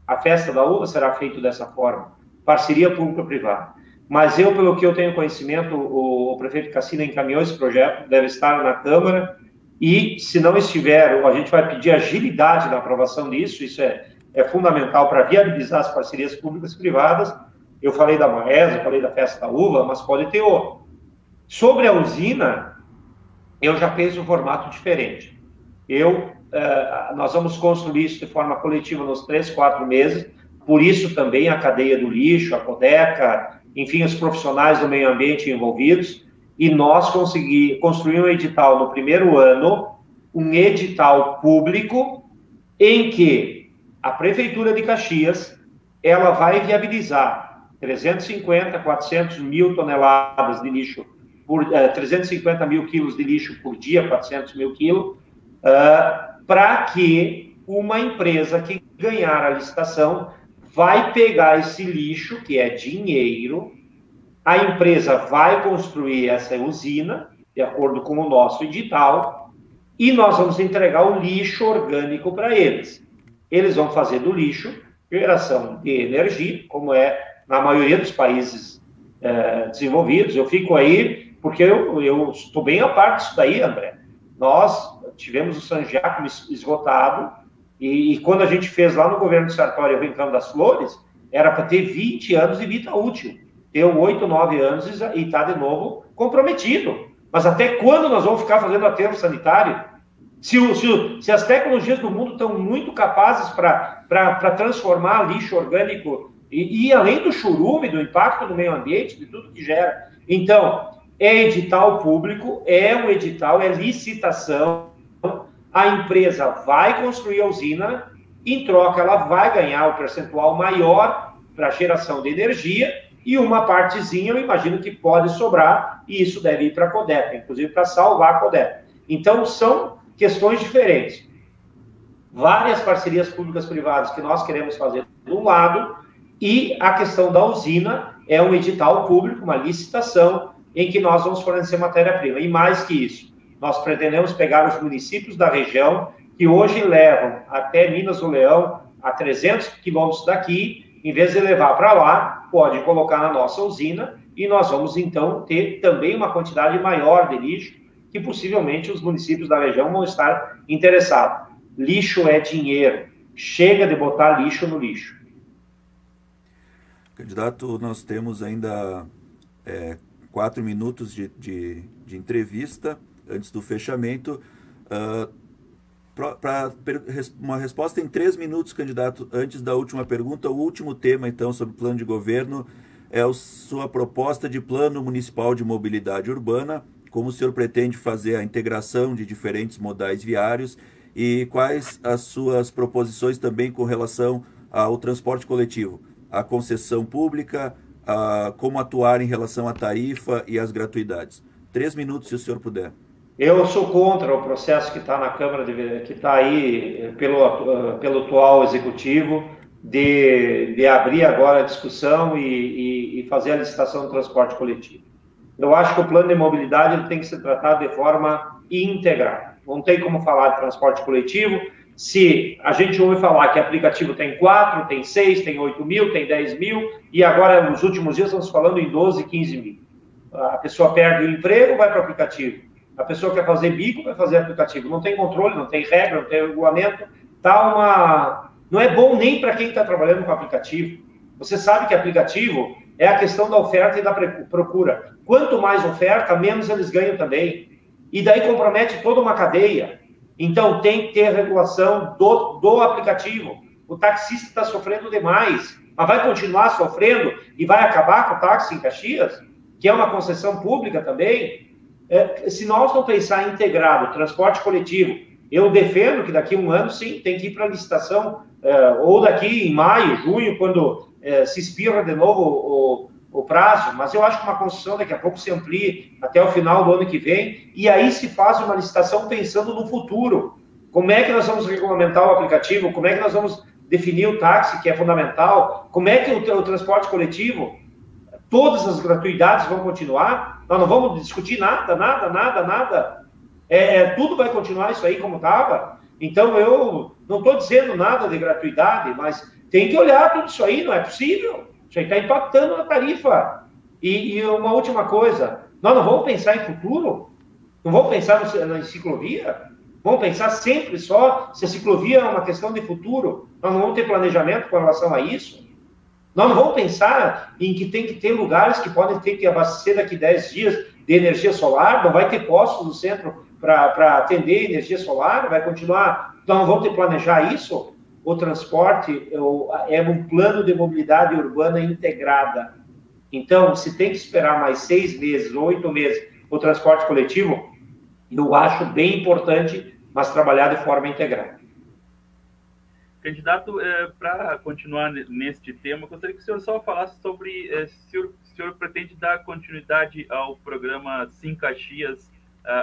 A festa da uva será feito dessa forma. Parceria público-privada. Mas pelo que eu tenho conhecimento, o prefeito Cassina encaminhou esse projeto, deve estar na Câmara, e se não estiver, a gente vai pedir agilidade na aprovação disso, isso é fundamental para viabilizar as parcerias públicas e privadas. Eu falei da Maesa, eu falei da festa da uva, mas pode ter outro. Sobre a usina, eu já penso um formato diferente. Nós vamos construir isso de forma coletiva nos 3, 4 meses, por isso também a cadeia do lixo, a Codeca, enfim, os profissionais do meio ambiente envolvidos, e nós construir um edital no primeiro ano, um edital público, em que a Prefeitura de Caxias, ela vai viabilizar 350, 400 mil toneladas de lixo, 350 mil quilos de lixo por dia, 400 mil quilos, para que uma empresa que ganhar a licitação vai pegar esse lixo, que é dinheiro, a empresa vai construir essa usina, de acordo com o nosso edital, e nós vamos entregar o lixo orgânico para eles. Eles vão fazer do lixo geração de energia, como é na maioria dos países desenvolvidos. Eu fico aí porque eu estou bem a par disso daí, André. Nós tivemos o San Giacomo esgotado e quando a gente fez lá no governo de Sartori o Rincão das Flores, era para ter 20 anos de vida útil. Deu 8, 9 anos e está de novo comprometido. Mas até quando nós vamos ficar fazendo aterro sanitário? Se as tecnologias do mundo estão muito capazes para transformar lixo orgânico e além do churume, do impacto no meio ambiente, de tudo que gera. Então, é edital público, é um edital, é licitação, a empresa vai construir a usina, em troca ela vai ganhar o percentual maior para geração de energia e uma partezinha eu imagino que pode sobrar e isso deve ir para a Codepa, inclusive para salvar a Codepa. Então, são questões diferentes. Várias parcerias públicas-privadas que nós queremos fazer de um lado e a questão da usina é um edital público, uma licitação em que nós vamos fornecer matéria-prima. E mais que isso, nós pretendemos pegar os municípios da região que hoje levam até Minas do Leão, a 300 quilômetros daqui, em vez de levar para lá, pode colocar na nossa usina e nós vamos, então, ter também uma quantidade maior de lixo que possivelmente os municípios da região vão estar interessados. Lixo é dinheiro. Chega de botar lixo no lixo. Candidato, nós temos ainda 4 minutos de entrevista antes do fechamento. Para uma resposta em 3 minutos, candidato, antes da última pergunta, o último tema, então, sobre o plano de governo é a sua proposta de plano municipal de mobilidade urbana, como o senhor pretende fazer a integração de diferentes modais viários e quais as suas proposições também com relação ao transporte coletivo, a concessão pública, como atuar em relação à tarifa e às gratuidades. 3 minutos, se o senhor puder. Eu sou contra o processo que está na Câmara, que está aí pelo atual executivo, de abrir agora a discussão e fazer a licitação do transporte coletivo. Eu acho que o plano de mobilidade ele tem que ser tratado de forma integral. Não tem como falar de transporte coletivo se a gente ouve falar que aplicativo tem 4, tem 6, tem 8 mil, tem 10 mil, e agora, nos últimos dias, estamos falando em 12, 15 mil. A pessoa perde o emprego, vai para o aplicativo. A pessoa quer fazer bico, vai fazer aplicativo. Não tem controle, não tem regra, não tem regulamento. Não é bom nem para quem está trabalhando com aplicativo. Você sabe que aplicativo é a questão da oferta e da procura. Quanto mais oferta, menos eles ganham também. E daí compromete toda uma cadeia. Então, tem que ter a regulação do aplicativo. O taxista está sofrendo demais, mas vai continuar sofrendo e vai acabar com o táxi em Caxias, que é uma concessão pública também. Se nós não pensar em integrado, transporte coletivo, eu defendo que daqui a um ano, sim, tem que ir para a licitação, ou daqui em maio, junho, quando se expira de novo o prazo, mas eu acho que uma concessão daqui a pouco se amplie até o final do ano que vem, e aí se faz uma licitação pensando no futuro. Como é que nós vamos regulamentar o aplicativo? Como é que nós vamos definir o táxi, que é fundamental? Como é que o transporte coletivo, todas as gratuidades vão continuar? Nós não vamos discutir nada. Tudo vai continuar isso aí como estava. Então, eu não estou dizendo nada de gratuidade, mas tem que olhar tudo isso aí, não é possível. Isso aí está impactando na tarifa. E uma última coisa, nós não vamos pensar em futuro? Não vamos pensar na ciclovia? Vamos pensar sempre só se a ciclovia é uma questão de futuro? Nós não vamos ter planejamento com relação a isso? Nós não vamos pensar em que tem que ter lugares que podem ter que abastecer daqui 10 dias de energia solar? Não vai ter postos no centro para atender energia solar? Vai continuar? Nós não vamos ter que planejar isso? O transporte é um plano de mobilidade urbana integrada. Então, se tem que esperar mais 6 meses, 8 meses, o transporte coletivo, eu acho bem importante, mas trabalhar de forma integrada. Candidato, para continuar neste tema, gostaria que o senhor só falasse sobre se o senhor pretende dar continuidade ao programa Sim Caxias,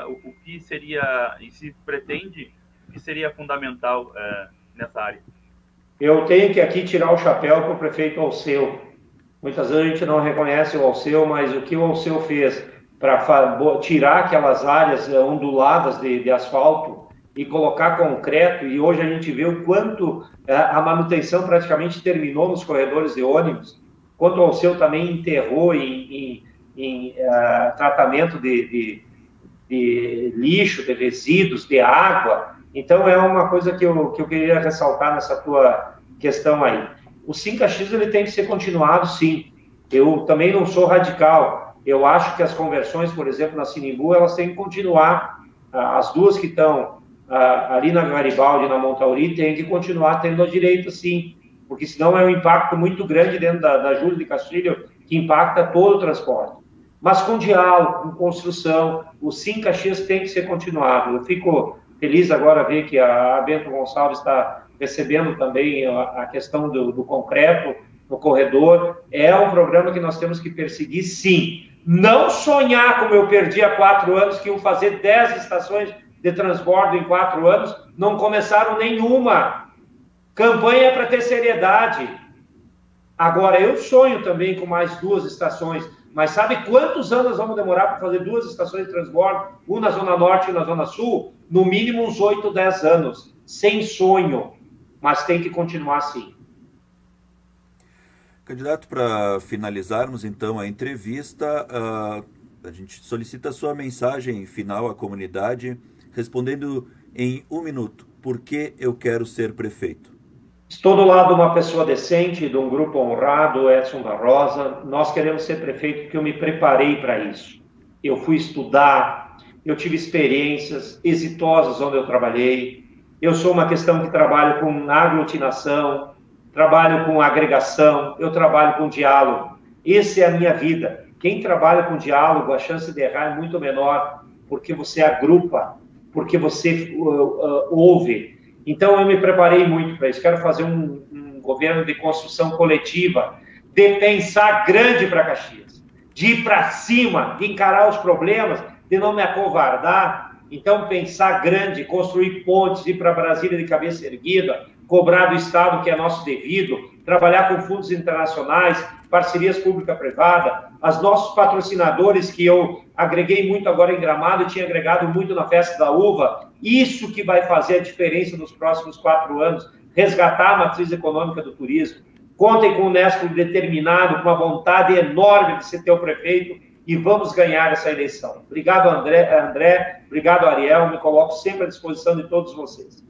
o que seria, e se pretende, o que seria fundamental nessa área? Eu tenho que aqui tirar o chapéu para o prefeito Alceu. Muitas vezes a gente não reconhece o Alceu, mas o que o Alceu fez para tirar aquelas áreas onduladas de asfalto e colocar concreto, e hoje a gente vê o quanto a manutenção praticamente terminou nos corredores de ônibus. quanto ao seu também enterrou em tratamento de lixo, de resíduos, de água. Então, é uma coisa que eu queria ressaltar nessa tua questão aí. O 5X ele tem que ser continuado, sim. Eu também não sou radical. Eu acho que as conversões, por exemplo, na Sinimbu, elas têm que continuar. As duas que estão ali na Garibaldi e na Montauri têm que continuar tendo a direita, sim, porque senão é um impacto muito grande dentro da Júlio de Castilho, que impacta todo o transporte. Mas com diálogo, com construção, o 5X tem que ser continuado. Eu fico feliz agora ver que a Bento Gonçalves está recebendo também a questão do concreto no corredor. É um programa que nós temos que perseguir, sim. Não sonhar, como eu perdi há 4 anos, que iam fazer 10 estações de transbordo em 4 anos, não começaram nenhuma. Campanha é para ter seriedade. Agora, eu sonho também com mais 2 estações, mas sabe quantos anos vamos demorar para fazer 2 estações de transbordo, uma na Zona Norte e na Zona Sul? No mínimo uns 8, 10 anos. Sem sonho, mas tem que continuar assim. Candidato, para finalizarmos então a entrevista, a gente solicita a sua mensagem final à comunidade, respondendo em 1 minuto. Por que eu quero ser prefeito? Estou do lado de uma pessoa decente, de um grupo honrado, Edson da Rosa. Nós queremos ser prefeito porque eu me preparei para isso. Eu fui estudar, eu tive experiências exitosas onde eu trabalhei. Eu sou uma questão que trabalho com aglutinação, trabalho com agregação, eu trabalho com diálogo. Essa é a minha vida. Quem trabalha com diálogo, a chance de errar é muito menor, porque você agrupa, porque você ouve. Então, eu me preparei muito para isso. Quero fazer um governo de construção coletiva, de pensar grande para Caxias, de ir para cima, de encarar os problemas, de não me acovardar. Então, pensar grande, construir pontes, ir para Brasília de cabeça erguida, cobrar do Estado que é nosso devido, trabalhar com fundos internacionais, parcerias pública-privada, os nossos patrocinadores, que eu agreguei muito agora em Gramado, e tinha agregado muito na Festa da Uva. Isso que vai fazer a diferença nos próximos 4 anos, resgatar a matriz econômica do turismo. Contem com o Néstor determinado, com uma vontade enorme de ser teu prefeito, e vamos ganhar essa eleição. Obrigado, André, obrigado, Ariel, me coloco sempre à disposição de todos vocês.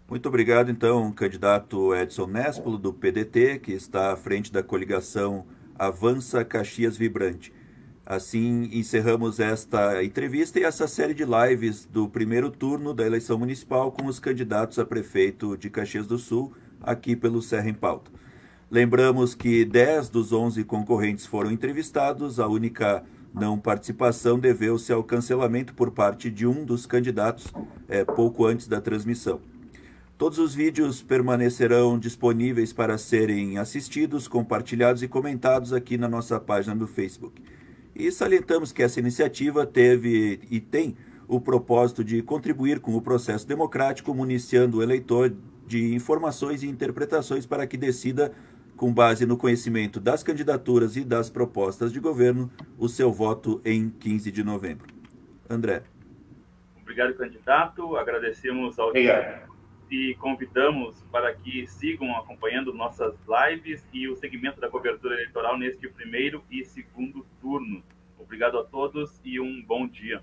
Muito obrigado, então, candidato Edson Nespolo, do PDT, que está à frente da coligação Avança Caxias Vibrante. Assim, encerramos esta entrevista e essa série de lives do primeiro turno da eleição municipal com os candidatos a prefeito de Caxias do Sul, aqui pelo Serra em Pauta. Lembramos que 10 dos 11 concorrentes foram entrevistados, a única não participação deveu-se ao cancelamento por parte de um dos candidatos pouco antes da transmissão. Todos os vídeos permanecerão disponíveis para serem assistidos, compartilhados e comentados aqui na nossa página do Facebook. E salientamos que essa iniciativa teve e tem o propósito de contribuir com o processo democrático, municiando o eleitor de informações e interpretações para que decida, com base no conhecimento das candidaturas e das propostas de governo, o seu voto em 15 de novembro. André. Obrigado, candidato. Agradecemos ao e convidamos para que sigam acompanhando nossas lives e o segmento da cobertura eleitoral neste primeiro e segundo turno. Obrigado a todos e um bom dia.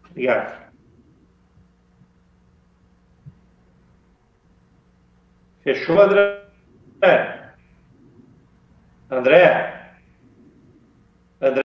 Obrigado. Fechou, André? André?